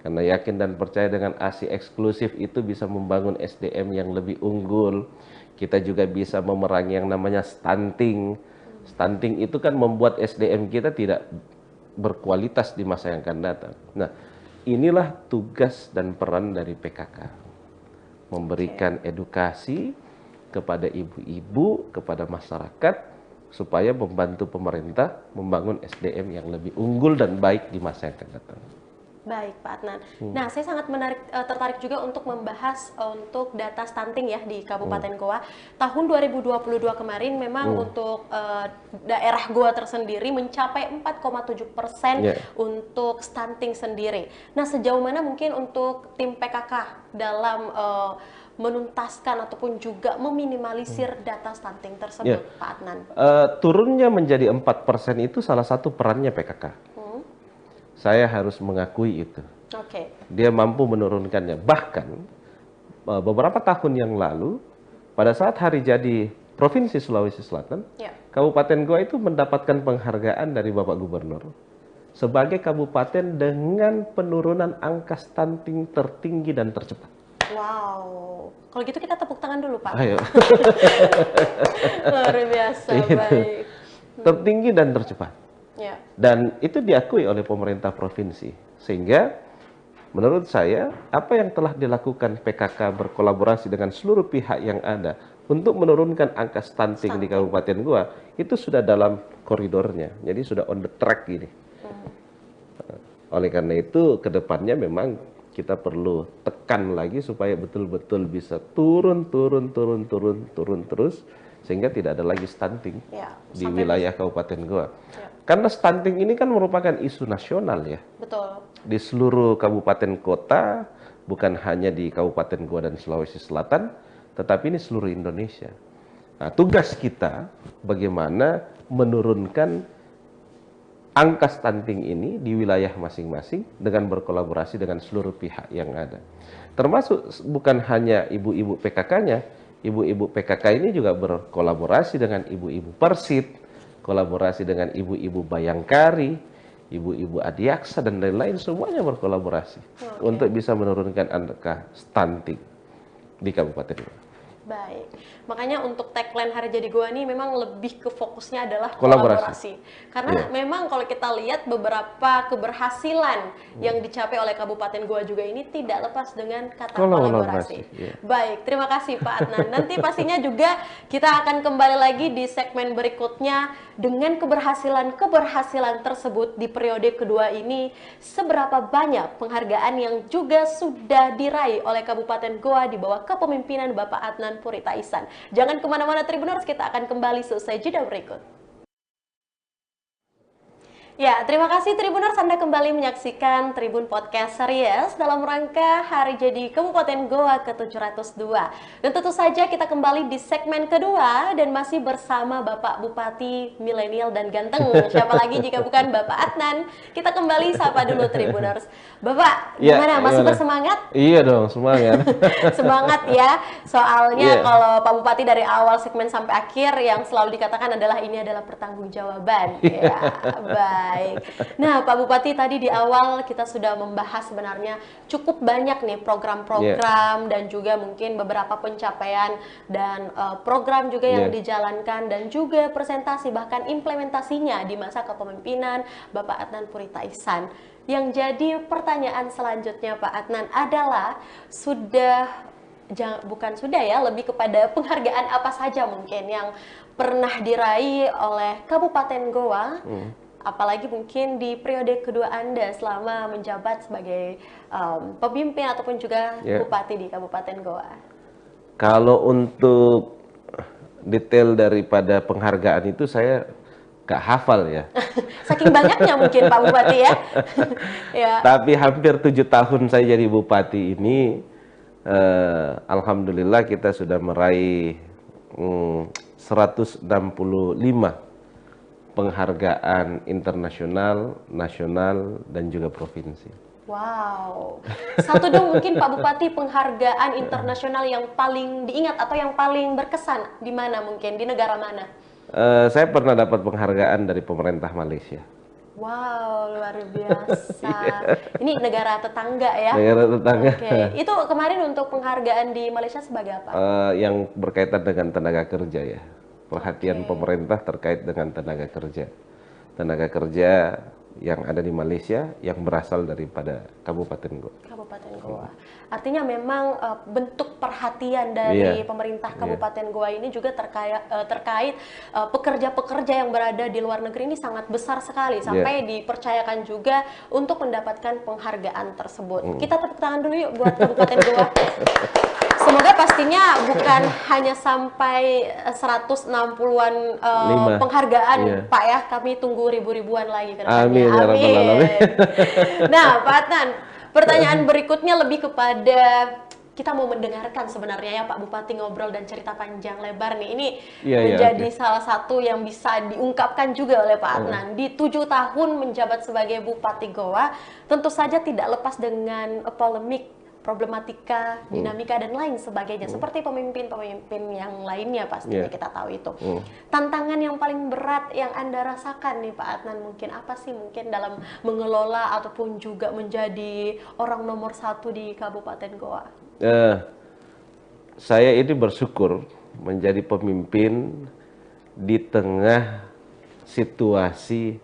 Karena yakin dan percaya dengan ASI eksklusif itu bisa membangun SDM yang lebih unggul. Kita juga bisa memerangi yang namanya stunting. Stunting itu kan membuat SDM kita tidak berkualitas di masa yang akan datang. Nah, inilah tugas dan peran dari PKK. Memberikan edukasi kepada ibu-ibu, kepada masyarakat, supaya membantu pemerintah membangun SDM yang lebih unggul dan baik di masa yang akan datang. Baik, Pak Adnan. Nah, saya sangat tertarik juga untuk membahas untuk data stunting ya di Kabupaten Goa. Tahun 2022 kemarin memang untuk daerah Goa tersendiri mencapai 4,7% untuk stunting sendiri. Nah, sejauh mana mungkin untuk tim PKK dalam menuntaskan ataupun juga meminimalisir data stunting tersebut, Pak Adnan? Turunnya menjadi 4% itu salah satu perannya PKK. Saya harus mengakui itu. Dia mampu menurunkannya. Bahkan beberapa tahun yang lalu, pada saat hari jadi Provinsi Sulawesi Selatan, Kabupaten Goa itu mendapatkan penghargaan dari Bapak Gubernur sebagai kabupaten dengan penurunan angka stunting tertinggi dan tercepat. Wow, kalau gitu kita tepuk tangan dulu, Pak. Ayo. Luar biasa, baik. Tertinggi dan tercepat. Dan itu diakui oleh pemerintah provinsi. Sehingga menurut saya apa yang telah dilakukan PKK berkolaborasi dengan seluruh pihak yang ada untuk menurunkan angka stunting di Kabupaten Goa itu sudah dalam koridornya. Jadi sudah on the track gini. Oleh karena itu kedepannya memang kita perlu tekan lagi supaya betul-betul bisa turun terus sehingga tidak ada lagi stunting di wilayah Kabupaten Goa. Karena stunting ini kan merupakan isu nasional ya. Betul. Di seluruh kabupaten kota, bukan hanya di Kabupaten Goa dan Sulawesi Selatan, tetapi ini seluruh Indonesia. Nah, tugas kita bagaimana menurunkan angka stunting ini di wilayah masing-masing dengan berkolaborasi dengan seluruh pihak yang ada. Termasuk bukan hanya ibu-ibu PKK-nya, ibu-ibu PKK ini juga berkolaborasi dengan ibu-ibu Persit, kolaborasi dengan ibu-ibu Bayangkari, ibu-ibu Adiaksa, dan lain-lain, semuanya berkolaborasi untuk bisa menurunkan angka stunting di Kabupaten Goa. Baik, makanya untuk tagline Hari Jadi Goa ini memang lebih ke fokusnya adalah Kolaborasi. kolaborasi. Karena memang kalau kita lihat beberapa keberhasilan yang dicapai oleh Kabupaten Goa juga ini tidak lepas dengan kata kolaborasi. Baik, terima kasih Pak Adnan. Nanti pastinya juga kita akan kembali lagi di segmen berikutnya dengan keberhasilan tersebut di periode kedua ini, seberapa banyak penghargaan yang juga sudah diraih oleh Kabupaten Goa di bawah kepemimpinan Bapak Adnan Purita Ihsan. Jangan kemana-mana Tribuners, kita akan kembali selesai jeda berikut. Ya, terima kasih Tribuners, Anda kembali menyaksikan Tribun Podcast Series dalam rangka Hari Jadi Kabupaten Goa ke-702. Dan tentu saja kita kembali di segmen kedua dan masih bersama Bapak Bupati Milenial dan Ganteng. Siapa lagi jika bukan Bapak Adnan? Kita kembali sapa dulu Tribuners. Bapak, gimana? Masih bersemangat? Iya dong, semangat. Semangat ya. Soalnya kalau Pak Bupati dari awal segmen sampai akhir yang selalu dikatakan adalah ini adalah pertanggungjawaban. Ya, baik. Nah, Pak Bupati tadi di awal kita sudah membahas sebenarnya cukup banyak nih program-program dan juga mungkin beberapa pencapaian dan program juga yang dijalankan dan juga presentasi bahkan implementasinya di masa kepemimpinan Bapak Adnan Purita Ihsan. Yang jadi pertanyaan selanjutnya Pak Adnan adalah lebih kepada penghargaan apa saja mungkin yang pernah diraih oleh Kabupaten Goa, apalagi mungkin di periode kedua Anda selama menjabat sebagai pemimpin ataupun juga bupati di Kabupaten Goa. Kalau untuk detail daripada penghargaan itu saya gak hafal ya. Saking banyaknya mungkin Pak Bupati ya. Ya. Tapi hampir 7 tahun saya jadi bupati ini, alhamdulillah kita sudah meraih 165 penghargaan internasional, nasional, dan juga provinsi. Wow. Satu dong mungkin Pak Bupati penghargaan internasional yang paling diingat atau yang paling berkesan di mana mungkin, di negara mana? Saya pernah dapat penghargaan dari pemerintah Malaysia. Wow, luar biasa. Ini negara tetangga ya? Negara tetangga. Oke. Itu kemarin untuk penghargaan di Malaysia sebagai apa? Yang berkaitan dengan tenaga kerja ya. Perhatian pemerintah terkait dengan tenaga kerja. Tenaga kerja yang ada di Malaysia yang berasal daripada Kabupaten Goa. Kabupaten Goa. Artinya memang bentuk perhatian dari pemerintah Kabupaten Goa ini juga terkait pekerja-pekerja yang berada di luar negeri ini sangat besar sekali sampai dipercayakan juga untuk mendapatkan penghargaan tersebut. Kita tepuk tangan dulu yuk buat Kabupaten Goa. Semoga pastinya bukan hanya sampai 160-an penghargaan, Pak ya. Kami tunggu ribu-ribuan lagi ke depannya. Amin. Amin. Nah, Pak Adnan, pertanyaan berikutnya lebih kepada kita mau mendengarkan sebenarnya ya Pak Bupati ngobrol dan cerita panjang lebar nih. Ini menjadi salah satu yang bisa diungkapkan juga oleh Pak Adnan. Di 7 tahun menjabat sebagai Bupati Goa, tentu saja tidak lepas dengan polemik, problematika, dinamika dan lain sebagainya. Seperti pemimpin-pemimpin yang lainnya pastinya kita tahu itu. Tantangan yang paling berat yang Anda rasakan nih Pak Adnan mungkin apa sih mungkin dalam mengelola ataupun juga menjadi orang nomor 1 di Kabupaten Goa? Saya ini bersyukur menjadi pemimpin di tengah situasi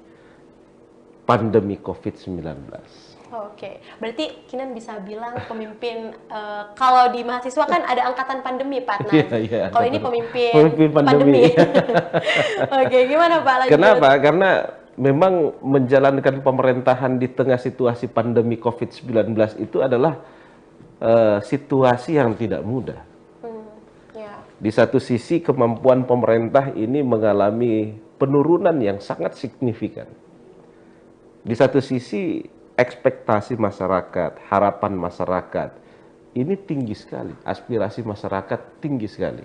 pandemi COVID-19. Oke, berarti Kinan bisa bilang pemimpin, kalau di mahasiswa kan ada angkatan pandemi Pak Adnan. Kalau ini pemimpin pandemi. Oke, gimana Pak lanjut? Kenapa? Karena memang menjalankan pemerintahan di tengah situasi pandemi COVID-19 itu adalah situasi yang tidak mudah. Di satu sisi kemampuan pemerintah ini mengalami penurunan yang sangat signifikan. Di satu sisi ekspektasi masyarakat, harapan masyarakat ini tinggi sekali, aspirasi masyarakat tinggi sekali.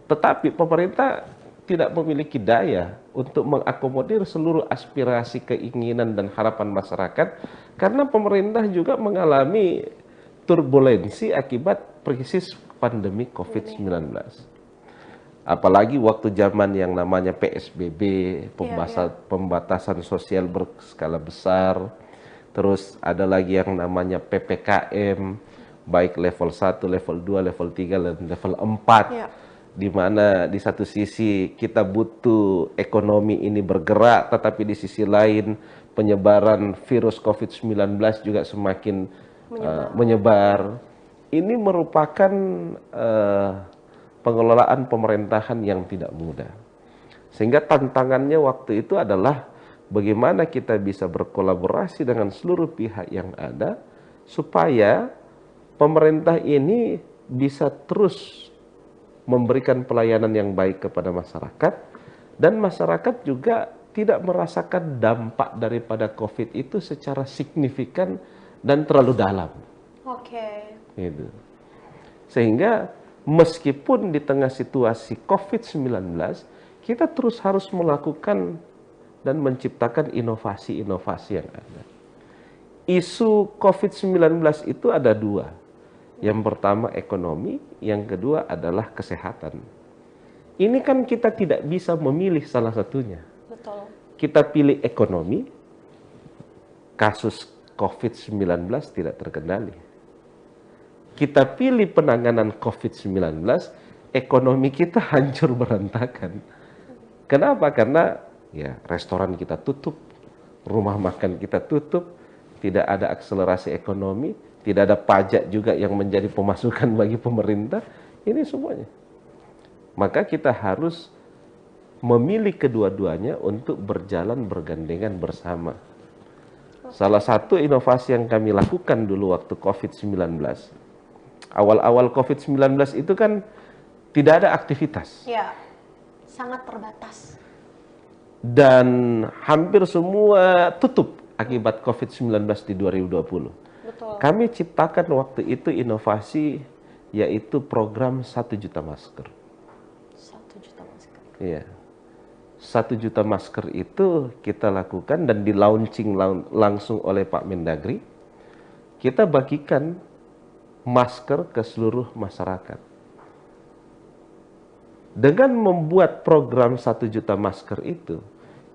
Tetapi pemerintah tidak memiliki daya untuk mengakomodir seluruh aspirasi, keinginan dan harapan masyarakat karena pemerintah juga mengalami turbulensi akibat krisis pandemi COVID-19. Apalagi waktu zaman yang namanya PSBB, pembatasan sosial berskala besar, terus ada lagi yang namanya PPKM, baik level 1, level 2, level 3, dan level 4. Ya. Di mana di satu sisi kita butuh ekonomi ini bergerak, tetapi di sisi lain penyebaran virus COVID-19 juga semakin menyebar. Ini merupakan pengelolaan pemerintahan yang tidak mudah. Sehingga tantangannya waktu itu adalah bagaimana kita bisa berkolaborasi dengan seluruh pihak yang ada supaya pemerintah ini bisa terus memberikan pelayanan yang baik kepada masyarakat, dan masyarakat juga tidak merasakan dampak daripada COVID itu secara signifikan dan terlalu dalam. Oke. Gitu. Sehingga meskipun di tengah situasi COVID-19, kita terus harus melakukan dan menciptakan inovasi-inovasi yang ada. Isu COVID-19 itu ada dua. Yang pertama ekonomi, yang kedua adalah kesehatan. Ini kan kita tidak bisa memilih salah satunya. Betul. Kita pilih ekonomi, kasus COVID-19 tidak terkendali. Kita pilih penanganan COVID-19, ekonomi kita hancur berantakan. Kenapa? Karena ya restoran kita tutup, rumah makan kita tutup, tidak ada akselerasi ekonomi, tidak ada pajak juga yang menjadi pemasukan bagi pemerintah, ini semuanya. Maka kita harus memilih kedua-duanya untuk berjalan bergandengan bersama. Salah satu inovasi yang kami lakukan dulu waktu COVID-19, awal-awal COVID-19 itu kan tidak ada aktivitas. Ya, sangat terbatas. Dan hampir semua tutup akibat COVID-19 di 2020. Betul. Kami ciptakan waktu itu inovasi, yaitu program 1 juta masker. 1 juta masker. Iya. 1 juta masker itu kita lakukan dan di launching langsung oleh Pak Mendagri. Kita bagikan masker ke seluruh masyarakat. Dengan membuat program 1 juta masker itu,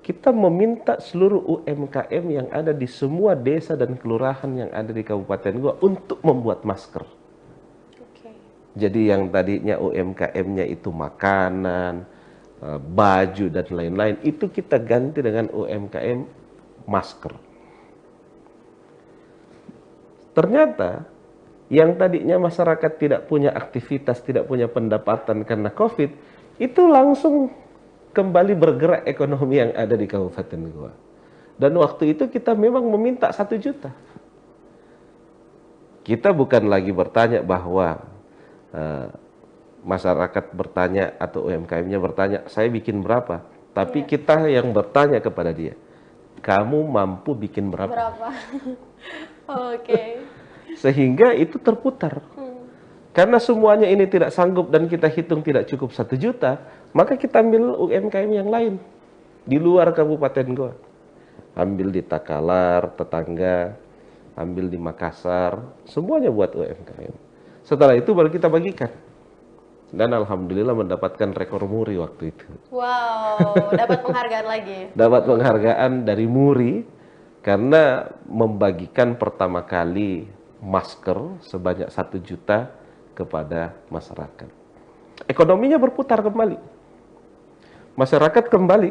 kita meminta seluruh UMKM yang ada di semua desa dan kelurahan yang ada di Kabupaten Goa untuk membuat masker. Oke. Jadi yang tadinya UMKM-nya itu makanan, baju dan lain-lain, itu kita ganti dengan UMKM masker. Ternyata yang tadinya masyarakat tidak punya aktivitas, tidak punya pendapatan karena COVID, itu langsung kembali bergerak ekonomi yang ada di Kabupaten Goa. Dan waktu itu kita memang meminta 1 juta. Kita bukan lagi bertanya bahwa masyarakat bertanya atau UMKM-nya bertanya, saya bikin berapa? Tapi kita yang bertanya kepada dia, kamu mampu bikin berapa? Berapa? Oke. Sehingga itu terputar. Karena semuanya ini tidak sanggup dan kita hitung tidak cukup 1 juta, maka kita ambil UMKM yang lain di luar Kabupaten Goa. Ambil di Takalar, tetangga, ambil di Makassar, semuanya buat UMKM. Setelah itu baru kita bagikan. Dan alhamdulillah mendapatkan rekor muri waktu itu. Wow, dapat penghargaan lagi. Dapat penghargaan dari muri karena membagikan pertama kali masker sebanyak 1 juta kepada masyarakat. Ekonominya berputar kembali. Masyarakat kembali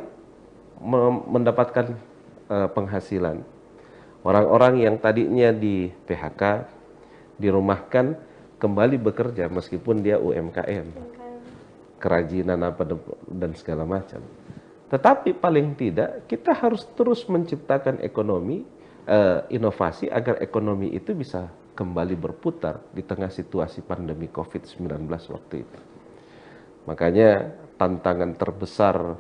mendapatkan penghasilan. Orang-orang yang tadinya di PHK, dirumahkan, kembali bekerja meskipun dia UMKM. Kerajinan apa dan segala macam. Tetapi paling tidak kita harus terus menciptakan ekonomi, inovasi agar ekonomi itu bisa kembali berputar di tengah situasi pandemi COVID-19 waktu itu. Makanya tantangan terbesar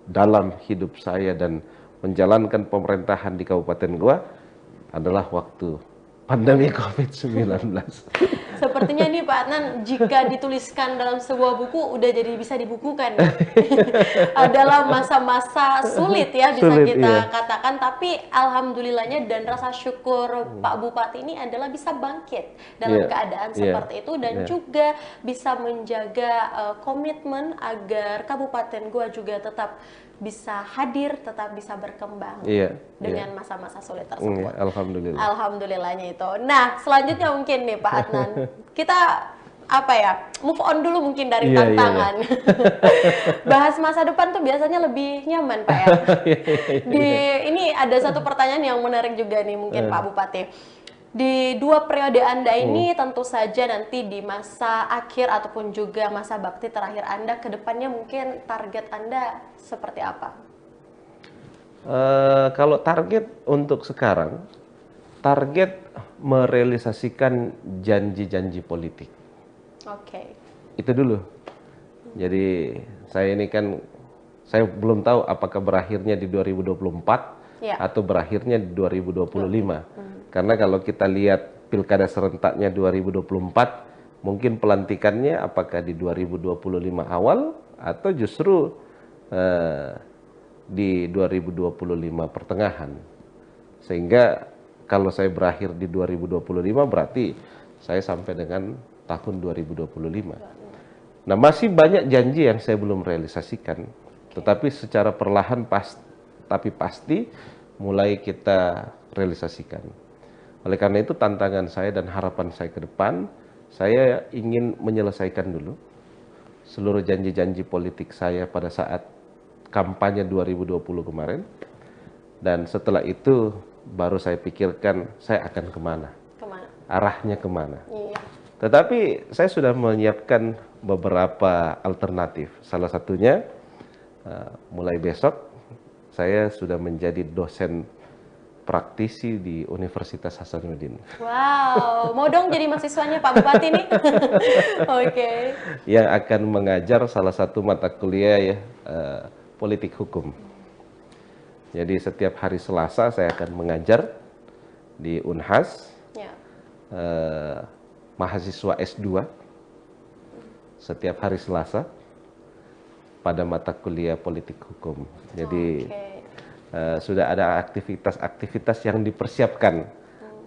dalam hidup saya dan menjalankan pemerintahan di Kabupaten Goa adalah waktu pandemi COVID-19. Sepertinya nih Pak Adnan, jika dituliskan dalam sebuah buku, udah jadi bisa dibukukan. Adalah masa-masa sulit ya, bisa Sulit, kita iya. katakan. Tapi alhamdulillahnya dan rasa syukur Pak Bupati ini adalah bisa bangkit dalam Iya, keadaan iya, seperti itu. Dan iya. juga bisa menjaga komitmen agar Kabupaten Goa juga tetap bisa hadir, tetap bisa berkembang dengan masa-masa sulit tersebut. Alhamdulillah. Alhamdulillahnya itu. Nah, selanjutnya mungkin nih Pak Adnan, kita move on dulu mungkin dari tantangan. Bahas masa depan tuh biasanya lebih nyaman Pak ya. Ini ada satu pertanyaan yang menarik juga nih mungkin Pak Bupati. Di 2 periode Anda ini tentu saja nanti di masa akhir ataupun juga masa bakti terakhir Anda, ke depannya mungkin target Anda seperti apa? Kalau target untuk sekarang, target merealisasikan janji-janji politik. Oke. Itu dulu. Jadi saya ini kan, saya belum tahu apakah berakhirnya di 2024 atau berakhirnya di 2025. Karena kalau kita lihat pilkada serentaknya 2024, mungkin pelantikannya apakah di 2025 awal atau justru di 2025 pertengahan. Sehingga kalau saya berakhir di 2025 berarti saya sampai dengan tahun 2025. Nah, masih banyak janji yang saya belum realisasikan, tetapi secara perlahan tapi pasti mulai kita realisasikan. Oleh karena itu tantangan saya dan harapan saya ke depan, saya ingin menyelesaikan dulu seluruh janji-janji politik saya pada saat kampanye 2020 kemarin. Dan setelah itu baru saya pikirkan saya akan kemana, arahnya kemana. Tetapi saya sudah menyiapkan beberapa alternatif. Salah satunya mulai besok saya sudah menjadi dosen praktisi di Universitas Hasanuddin. Wow, mau dong jadi mahasiswanya Pak Bupati nih? Oke. Yang akan mengajar salah satu mata kuliah politik hukum. Jadi setiap hari Selasa saya akan mengajar di Unhas, mahasiswa S2 setiap hari Selasa pada mata kuliah politik hukum. Jadi sudah ada aktivitas-aktivitas yang dipersiapkan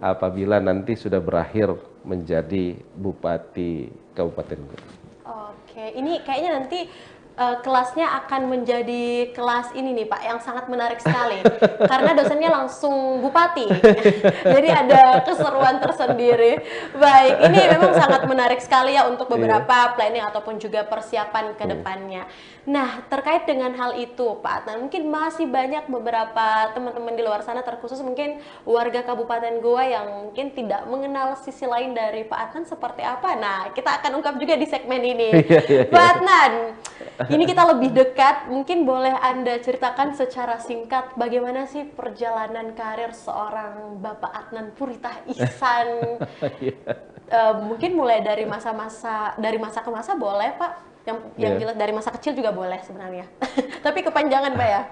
apabila nanti sudah berakhir menjadi Bupati Kabupaten Goa. Oke, ini kayaknya nanti kelasnya akan menjadi kelas ini nih Pak, yang sangat menarik sekali. Karena dosennya langsung bupati. Jadi ada keseruan tersendiri. Baik, ini memang sangat menarik sekali ya untuk beberapa planning ataupun juga persiapan ke depannya. Nah, terkait dengan hal itu Pak Adnan, mungkin masih banyak beberapa teman-teman di luar sana, terkhusus mungkin warga Kabupaten Goa yang mungkin tidak mengenal sisi lain dari Pak Adnan seperti apa. Nah, kita akan ungkap juga di segmen ini. Pak Adnan, ini kita lebih dekat, mungkin boleh Anda ceritakan secara singkat bagaimana sih perjalanan karir seorang Bapak Adnan Puritah Ihsan? Mungkin mulai dari masa ke masa boleh Pak? Yang jelas dari masa kecil juga boleh sebenarnya. Tapi kepanjangan Pak ya.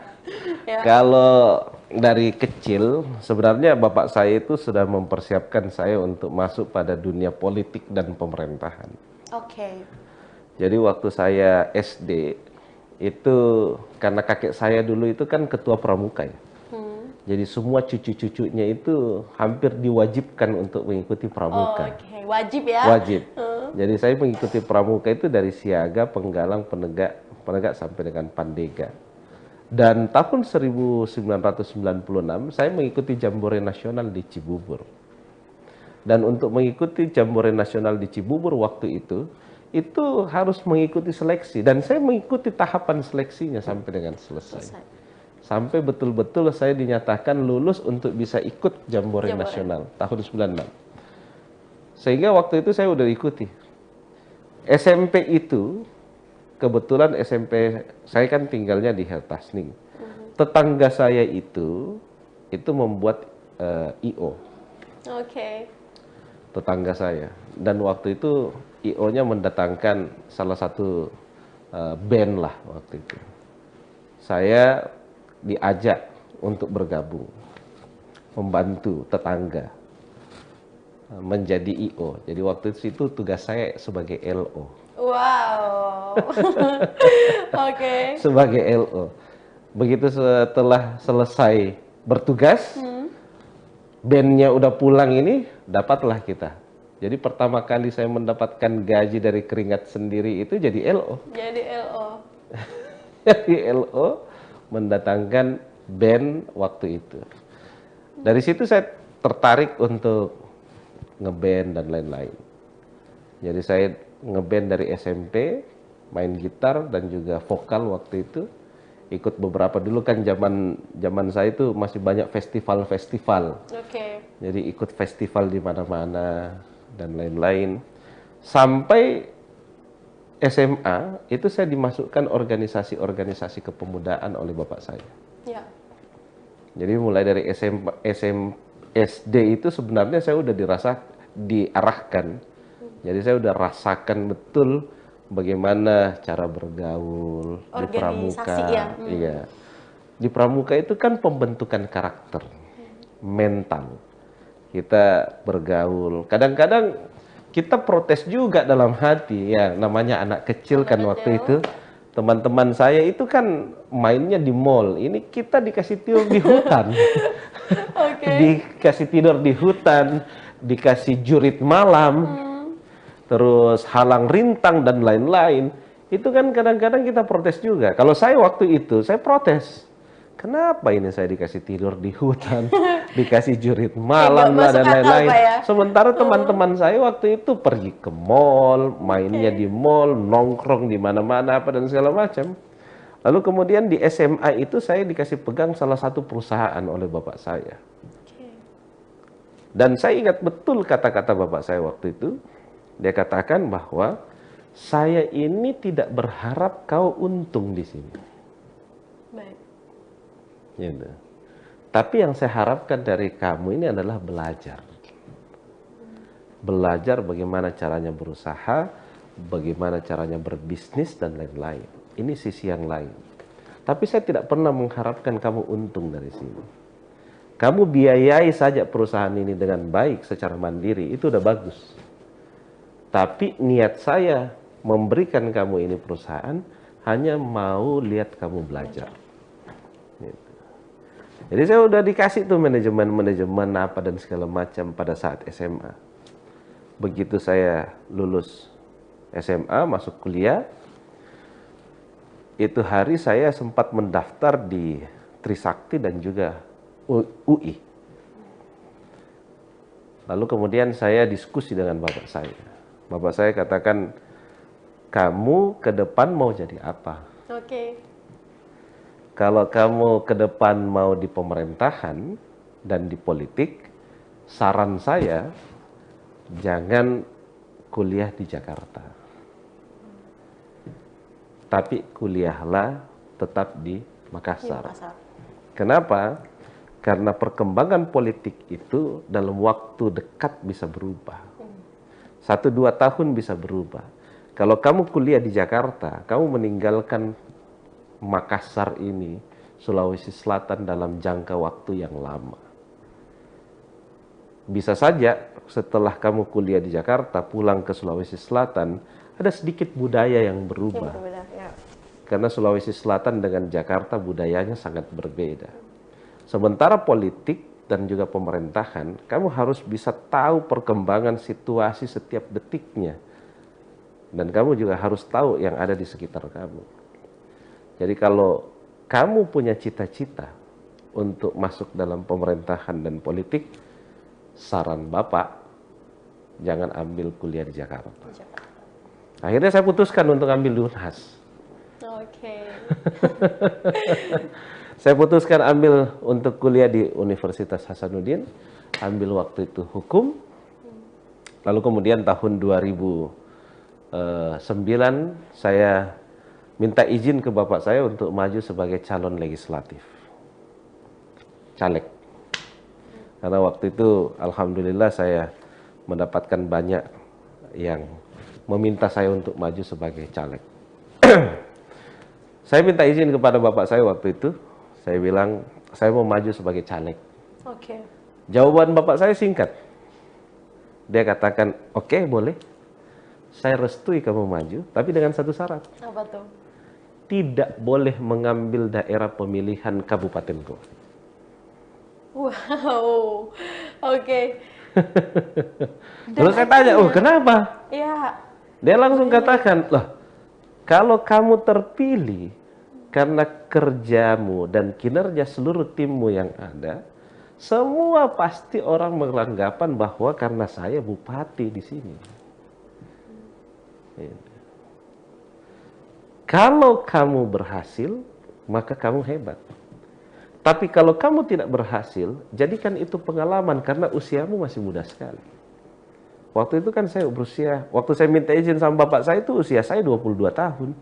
Kalau dari kecil, sebenarnya bapak saya itu sudah mempersiapkan saya untuk masuk pada dunia politik dan pemerintahan. Oke. Jadi waktu saya SD, itu karena kakek saya dulu itu kan ketua pramuka ya. Jadi semua cucu-cucunya itu hampir diwajibkan untuk mengikuti pramuka. Oke, wajib ya? Wajib. Jadi saya mengikuti pramuka itu dari siaga, penggalang, penegak sampai dengan pandega. Dan tahun 1996 saya mengikuti Jambore Nasional di Cibubur. Dan untuk mengikuti Jambore Nasional di Cibubur waktu itu harus mengikuti seleksi. Dan saya mengikuti tahapan seleksinya sampai dengan selesai. Sampai betul-betul saya dinyatakan lulus untuk bisa ikut Jambore Nasional tahun 96. Sehingga waktu itu saya udah ikuti. SMP itu, kebetulan SMP saya kan tinggalnya di Hertasning. Tetangga saya itu membuat IO. Oke. Tetangga saya. Dan waktu itu IO-nya mendatangkan salah satu band lah waktu itu. Saya diajak untuk bergabung, membantu tetangga menjadi IO. Jadi waktu itu tugas saya sebagai LO. Wow. Oke. Sebagai LO. Begitu setelah selesai bertugas, bandnya udah pulang ini, dapatlah kita. Jadi pertama kali saya mendapatkan gaji dari keringat sendiri itu jadi LO. Jadi LO. Jadi LO. mendatangkan band waktu itu. Dari situ saya tertarik untuk ngeband dan lain-lain. Jadi saya ngeband dari SMP, main gitar dan juga vokal waktu itu. Ikut beberapa, dulu kan zaman saya itu masih banyak festival-festival. Oke. Jadi ikut festival di mana-mana dan lain-lain. Sampai SMA itu saya dimasukkan organisasi-organisasi kepemudaan oleh bapak saya. Ya. Jadi mulai dari SD itu sebenarnya saya udah diarahkan. Jadi saya udah rasakan betul bagaimana cara bergaul di pramuka. ya. Iya. Di pramuka itu kan pembentukan karakter, mental. Kita bergaul. Kadang-kadang kita protes juga dalam hati, ya namanya anak kecil kan waktu itu. Teman-teman saya itu kan mainnya di mall. Ini kita dikasih tidur di hutan. Dikasih tidur di hutan, dikasih jurit malam, terus halang rintang dan lain-lain. Itu kan kadang-kadang kita protes juga. Kalau saya waktu itu, saya protes. Kenapa ini saya dikasih tidur di hutan, dikasih jurit malam lah dan lain-lain. Sementara teman-teman saya waktu itu pergi ke mall, mainnya di mall, nongkrong di mana-mana apa dan segala macam. Lalu kemudian di SMA itu saya dikasih pegang salah satu perusahaan oleh bapak saya. Dan saya ingat betul kata-kata bapak saya waktu itu. Dia katakan bahwa saya ini tidak berharap kau untung di sini. Baik. Gitu. Tapi yang saya harapkan dari kamu ini adalah belajar. Belajar bagaimana caranya berusaha, bagaimana caranya berbisnis dan lain-lain. Ini sisi yang lain. Tapi saya tidak pernah mengharapkan kamu untung dari sini. Kamu biayai saja perusahaan ini dengan baik secara mandiri, itu udah bagus. Tapi niat saya memberikan kamu ini perusahaan hanya mau lihat kamu belajar. Gitu. Jadi saya udah dikasih tuh manajemen apa dan segala macam pada saat SMA. Begitu saya lulus SMA, masuk kuliah, itu hari saya sempat mendaftar di Trisakti dan juga UI. Lalu kemudian saya diskusi dengan bapak saya. Bapak saya katakan, kamu ke depan mau jadi apa? Oke. Kalau kamu ke depan mau di pemerintahan dan di politik, saran saya jangan kuliah di Jakarta. Tapi kuliahlah tetap di Makassar. Kenapa? Karena perkembangan politik itu dalam waktu dekat bisa berubah. 1-2 tahun bisa berubah. Kalau kamu kuliah di Jakarta, kamu meninggalkan Makassar ini, Sulawesi Selatan dalam jangka waktu yang lama. Bisa saja setelah kamu kuliah di Jakarta, pulang ke Sulawesi Selatan, ada sedikit budaya yang berubah. Karena Sulawesi Selatan dengan Jakarta budayanya sangat berbeda. Sementara politik dan juga pemerintahan, kamu harus bisa tahu perkembangan situasi setiap detiknya. Dan kamu juga harus tahu yang ada di sekitar kamu. Jadi kalau kamu punya cita-cita untuk masuk dalam pemerintahan dan politik, saran Bapak, jangan ambil kuliah di Jakarta. Akhirnya saya putuskan untuk ambil di Unhas. Oke. Saya putuskan ambil untuk kuliah di Universitas Hasanuddin, ambil waktu itu hukum. Lalu kemudian tahun 2009 saya minta izin ke bapak saya untuk maju sebagai calon legislatif. Caleg. Karena waktu itu alhamdulillah saya mendapatkan banyak yang meminta saya untuk maju sebagai caleg. Saya minta izin kepada bapak saya waktu itu. Saya bilang, saya mau maju sebagai caleg. Oke. Jawaban bapak saya singkat. Dia katakan, oke, boleh. Saya restui kamu maju, tapi dengan satu syarat. Apa tuh? Tidak boleh mengambil daerah pemilihan Kabupaten Goa. Wow. Oke. Lalu saya tanya, kenapa? Iya. Dia langsung katakan, loh, kalau kamu terpilih, karena kerjamu dan kinerja seluruh timmu yang ada, semua pasti orang beranggapan bahwa karena saya bupati di sini. Kalau kamu berhasil, maka kamu hebat. Tapi kalau kamu tidak berhasil, jadikan itu pengalaman karena usiamu masih muda sekali. Waktu itu kan saya berusia, waktu saya minta izin sama bapak saya itu usia saya 22 tahun.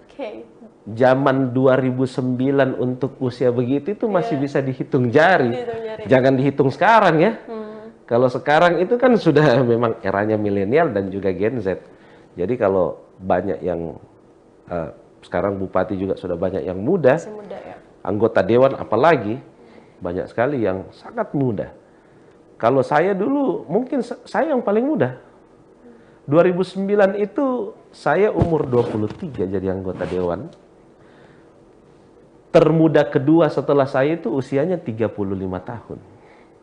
Oke. Zaman 2009 untuk usia begitu itu masih bisa dihitung jari. Jangan dihitung sekarang ya. Kalau sekarang itu kan sudah memang eranya milenial dan juga Gen Z. Jadi kalau banyak yang sekarang bupati juga sudah banyak yang muda, Masih muda ya. anggota dewan apalagi banyak sekali yang sangat muda. Kalau saya dulu mungkin saya yang paling muda. 2009 itu saya umur 23 jadi anggota dewan. Termuda kedua setelah saya itu usianya 35 tahun.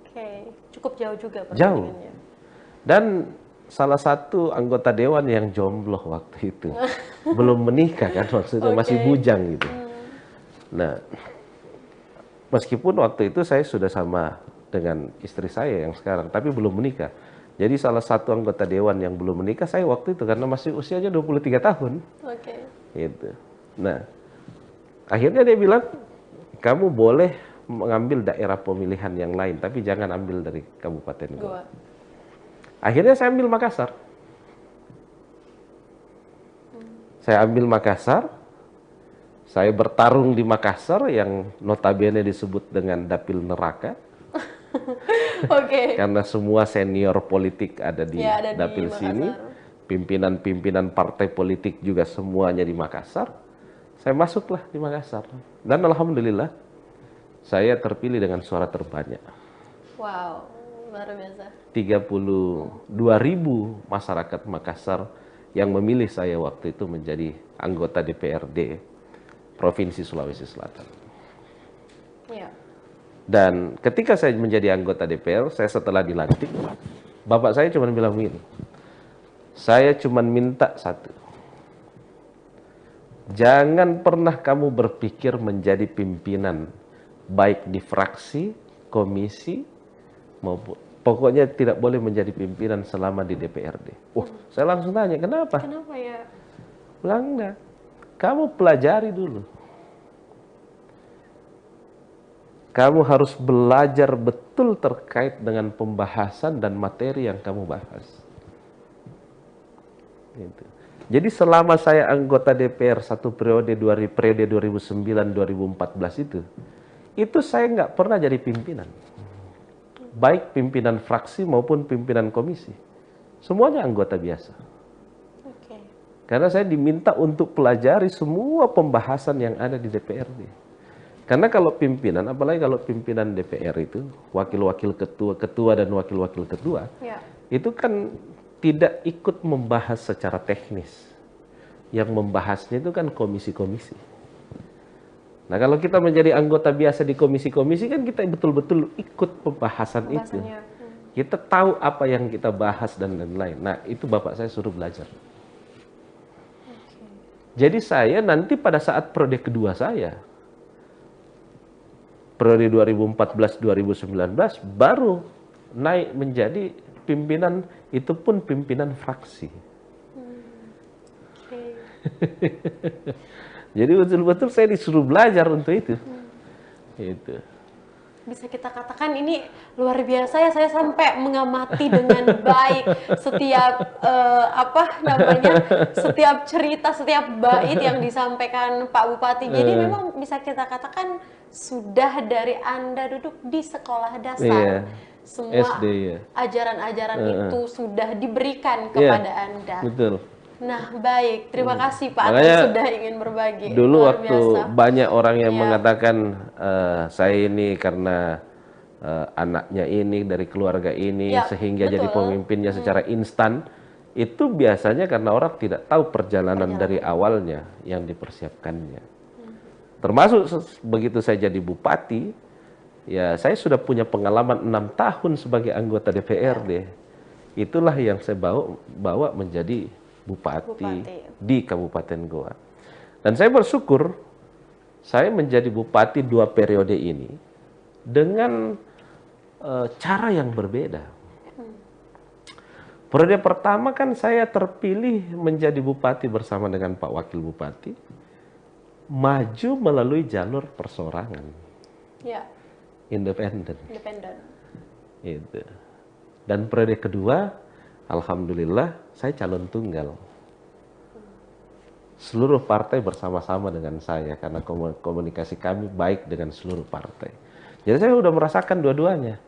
Oke, cukup jauh juga Jauh. perbandingannya. Dan salah satu anggota dewan yang jomblo waktu itu. Belum menikah kan, maksudnya masih bujang gitu. Nah, meskipun waktu itu saya sudah sama dengan istri saya yang sekarang, tapi belum menikah. Jadi salah satu anggota dewan yang belum menikah saya waktu itu karena masih usianya 23 tahun. Oke. Gitu. Nah, akhirnya dia bilang, kamu boleh mengambil daerah pemilihan yang lain, tapi jangan ambil dari Kabupaten Goa. Akhirnya saya ambil Makassar. Saya ambil Makassar. Saya bertarung di Makassar yang notabene disebut dengan dapil neraka. Oke. Karena semua senior politik ada di dapil sini. Pimpinan-pimpinan partai politik juga semuanya di Makassar. Saya masuklah di Makassar. Dan alhamdulillah saya terpilih dengan suara terbanyak. Wow, luar biasa. 32.000 masyarakat Makassar yang memilih saya waktu itu menjadi anggota DPRD Provinsi Sulawesi Selatan. Ya. Dan ketika saya menjadi anggota DPR, saya setelah dilantik, bapak saya cuma bilang begini, saya cuma minta satu, jangan pernah kamu berpikir menjadi pimpinan, baik di fraksi, komisi, maupun pokoknya tidak boleh menjadi pimpinan selama di DPRD. Wah, saya langsung tanya, kenapa? Kenapa ya? Bilang enggak. Kamu pelajari dulu. Kamu harus belajar betul terkait dengan pembahasan dan materi yang kamu bahas. Gitu. Jadi selama saya anggota DPR satu periode 2009-2014 itu saya nggak pernah jadi pimpinan. Baik pimpinan fraksi maupun pimpinan komisi. Semuanya anggota biasa. Oke. Karena saya diminta untuk pelajari semua pembahasan yang ada di DPRD. Karena kalau pimpinan, apalagi kalau pimpinan DPR itu, wakil-wakil ketua dan wakil-wakil ketua, itu kan tidak ikut membahas secara teknis. Yang membahasnya itu kan komisi-komisi. Nah, kalau kita menjadi anggota biasa di komisi-komisi kan kita betul-betul ikut pembahasan itu. Kita tahu apa yang kita bahas dan lain-lain. Nah, itu bapak saya suruh belajar. Jadi saya nanti pada saat periode kedua saya, periode 2014-2019 baru naik menjadi pimpinan, itu pun pimpinan fraksi. Jadi betul-betul saya disuruh belajar untuk itu. Itu. Bisa kita katakan ini luar biasa ya, saya sampai mengamati dengan baik setiap setiap cerita, setiap bait yang disampaikan Pak Bupati. Jadi memang bisa kita katakan sudah dari Anda duduk di sekolah dasar. Semua SD, ajaran-ajaran itu sudah diberikan kepada Anda. Betul. Nah, baik. Terima kasih Pak atas sudah ingin berbagi. Dulu luar waktu biasa. banyak orang yang mengatakan saya ini karena anaknya ini dari keluarga ini sehingga jadi pemimpinnya secara instan, itu biasanya karena orang tidak tahu perjalanan dari awalnya yang dipersiapkannya. Termasuk begitu saya jadi bupati, ya saya sudah punya pengalaman 6 tahun sebagai anggota DPRD. Itulah yang saya bawa menjadi bupati di Kabupaten Goa. Dan saya bersyukur saya menjadi bupati 2 periode ini dengan cara yang berbeda. Periode pertama kan saya terpilih menjadi bupati bersama dengan Pak Wakil Bupati, maju melalui jalur perseorangan, Ya, independen. independen. Itu. Dan periode kedua, alhamdulillah saya calon tunggal. Seluruh partai bersama-sama dengan saya karena komunikasi kami baik dengan seluruh partai. Jadi saya sudah merasakan dua-duanya,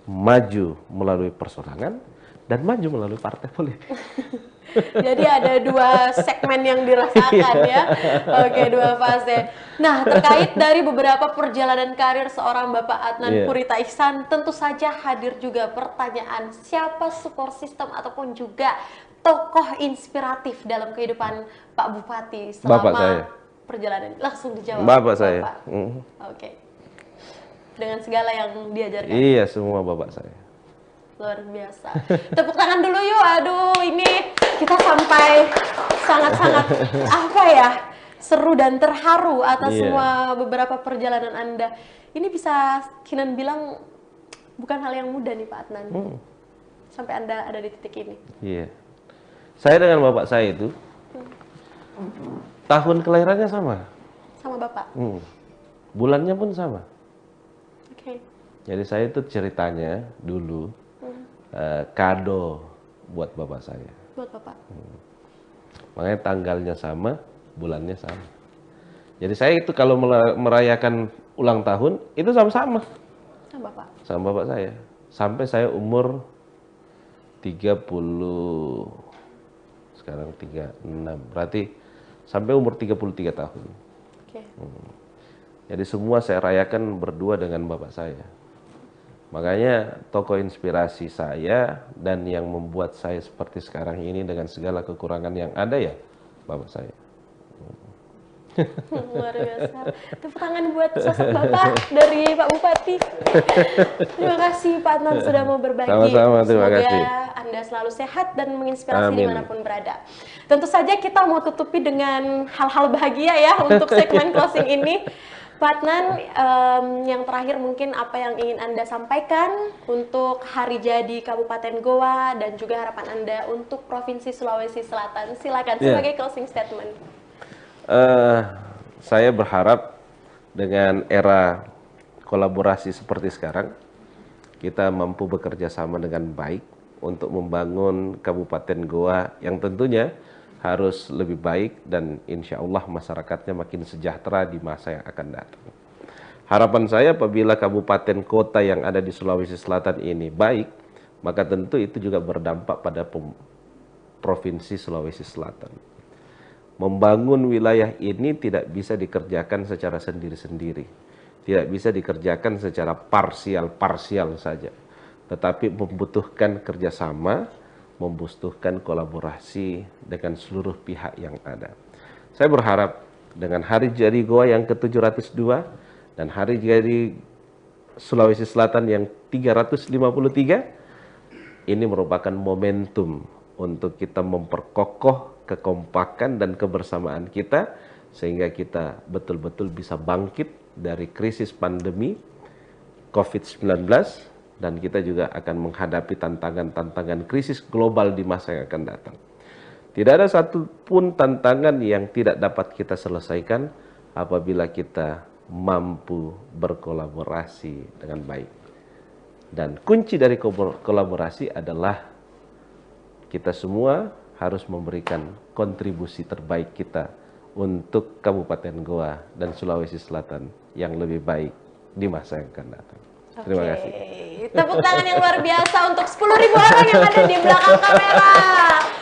maju melalui perseorangan dan maju melalui partai politik. Jadi ada 2 segmen yang dirasakan ya. Oke, 2 fase. Nah, terkait dari beberapa perjalanan karir seorang Bapak Adnan Purita Ihsan, tentu saja hadir juga pertanyaan siapa support system ataupun juga tokoh inspiratif dalam kehidupan Pak Bupati selama Bapak saya. perjalanan. Langsung dijawab. Bapak saya. Oke. Dengan segala yang diajarkan. Iya, semua bapak saya. Luar biasa. Tepuk tangan dulu yuk. Aduh, ini kita sampai sangat-sangat apa ya, seru dan terharu atas semua beberapa perjalanan Anda. Ini bisa Kinan bilang bukan hal yang mudah nih Pak Adnan. Sampai Anda ada di titik ini. Iya. Saya dengan bapak saya itu tahun kelahirannya sama. Sama Bapak. Bulannya pun sama. Oke. Jadi saya itu ceritanya dulu kado buat bapak saya. Buat Bapak. Makanya tanggalnya sama, bulannya sama. Jadi saya itu kalau merayakan ulang tahun itu sama-sama Sama Bapak. sama bapak saya. Sampai saya umur 30, sekarang 36, berarti sampai umur 33 tahun. Oke. Jadi semua saya rayakan berdua dengan bapak saya. Makanya tokoh inspirasi saya dan yang membuat saya seperti sekarang ini dengan segala kekurangan yang ada ya bapak saya. Luar biasa. Tepuk tangan buat sosok Bapak dari Pak Bupati. Terima kasih Pak Adnan sudah mau berbagi. Sama-sama, terima kasih. Semoga Anda selalu sehat dan menginspirasi Amin. dimanapun berada. Tentu saja kita mau tutupi dengan hal-hal bahagia ya untuk segmen closing ini. Pak Adnan, yang terakhir mungkin apa yang ingin Anda sampaikan untuk hari jadi Kabupaten Goa dan juga harapan Anda untuk Provinsi Sulawesi Selatan. Silakan sebagai closing statement. Saya berharap dengan era kolaborasi seperti sekarang, kita mampu bekerja sama dengan baik untuk membangun Kabupaten Goa yang tentunya harus lebih baik dan insya Allah masyarakatnya makin sejahtera di masa yang akan datang. Harapan saya apabila kabupaten kota yang ada di Sulawesi Selatan ini baik, maka tentu itu juga berdampak pada Provinsi Sulawesi Selatan. Membangun wilayah ini tidak bisa dikerjakan secara sendiri-sendiri. Tidak bisa dikerjakan secara parsial-parsial saja. Tetapi membutuhkan kerjasama, membutuhkan kolaborasi dengan seluruh pihak yang ada. Saya berharap dengan hari jadi Goa yang ke-702 dan hari jadi Sulawesi Selatan yang 353, ini merupakan momentum untuk kita memperkokoh kekompakan dan kebersamaan kita sehingga kita betul-betul bisa bangkit dari krisis pandemi COVID-19 dan kita juga akan menghadapi tantangan-tantangan krisis global di masa yang akan datang. Tidak ada satupun tantangan yang tidak dapat kita selesaikan apabila kita mampu berkolaborasi dengan baik. Dan kunci dari kolaborasi adalah kita semua harus memberikan kontribusi terbaik kita untuk Kabupaten Goa dan Sulawesi Selatan yang lebih baik di masa yang akan datang. Terima kasih. Tepuk tangan yang luar biasa untuk 10.000 orang yang ada di belakang kamera.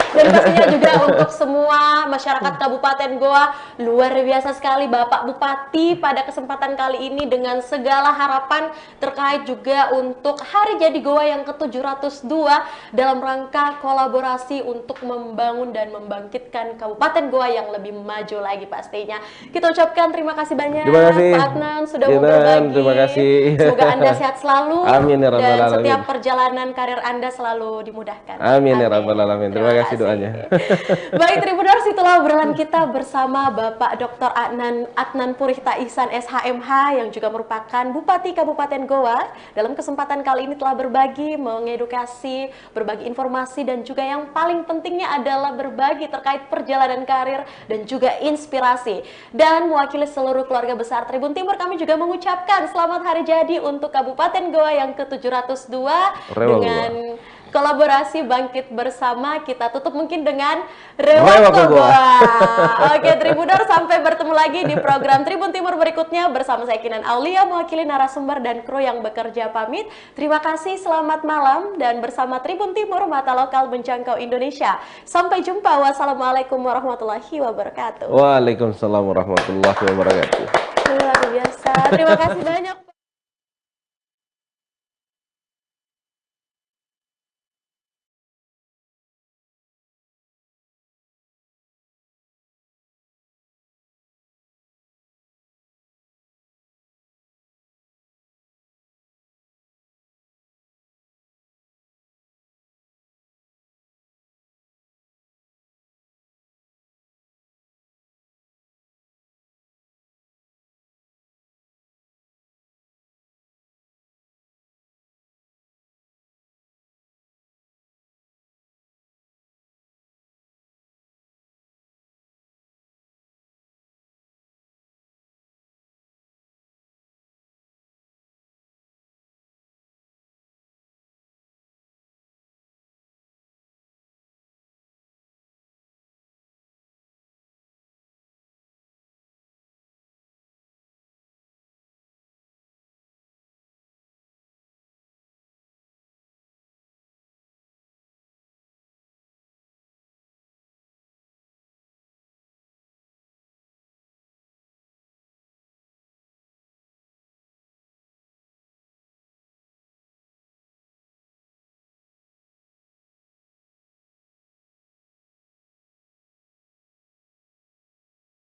Dan pastinya juga untuk semua masyarakat Kabupaten Goa, luar biasa sekali Bapak Bupati pada kesempatan kali ini dengan segala harapan terkait juga untuk hari jadi Goa yang ke-702 dalam rangka kolaborasi untuk membangun dan membangkitkan Kabupaten Goa yang lebih maju lagi pastinya. Kita ucapkan terima kasih banyak Pak Adnan sudah mau berbagi. Terima kasih. Semoga Anda sehat selalu. Amin ya rabbal dan alamin. setiap perjalanan karir Anda selalu dimudahkan. Amin ya rabbal alamin. Terima kasih. doanya. Baik Tribuners, itulah obrolan kita bersama Bapak Dr. Adnan Purihta Ihsan SHMH yang juga merupakan Bupati Kabupaten Goa. Dalam kesempatan kali ini telah berbagi, mengedukasi, berbagi informasi, dan juga yang paling pentingnya adalah berbagi terkait perjalanan karir dan juga inspirasi. Dan mewakili seluruh keluarga besar Tribun Timur, kami juga mengucapkan selamat hari jadi untuk Kabupaten Goa yang ke-702 dengan kolaborasi Bangkit Bersama. Kita tutup mungkin dengan Rewako Goa. Oke Tribuners, sampai bertemu lagi di program Tribun Timur berikutnya bersama saya Kinan Aulia, mewakili narasumber dan kru yang bekerja pamit. Terima kasih, selamat malam, dan bersama Tribun Timur, mata lokal menjangkau Indonesia. Sampai jumpa, wassalamualaikum warahmatullahi wabarakatuh. Waalaikumsalam warahmatullahi wabarakatuh. Luar biasa, terima kasih banyak.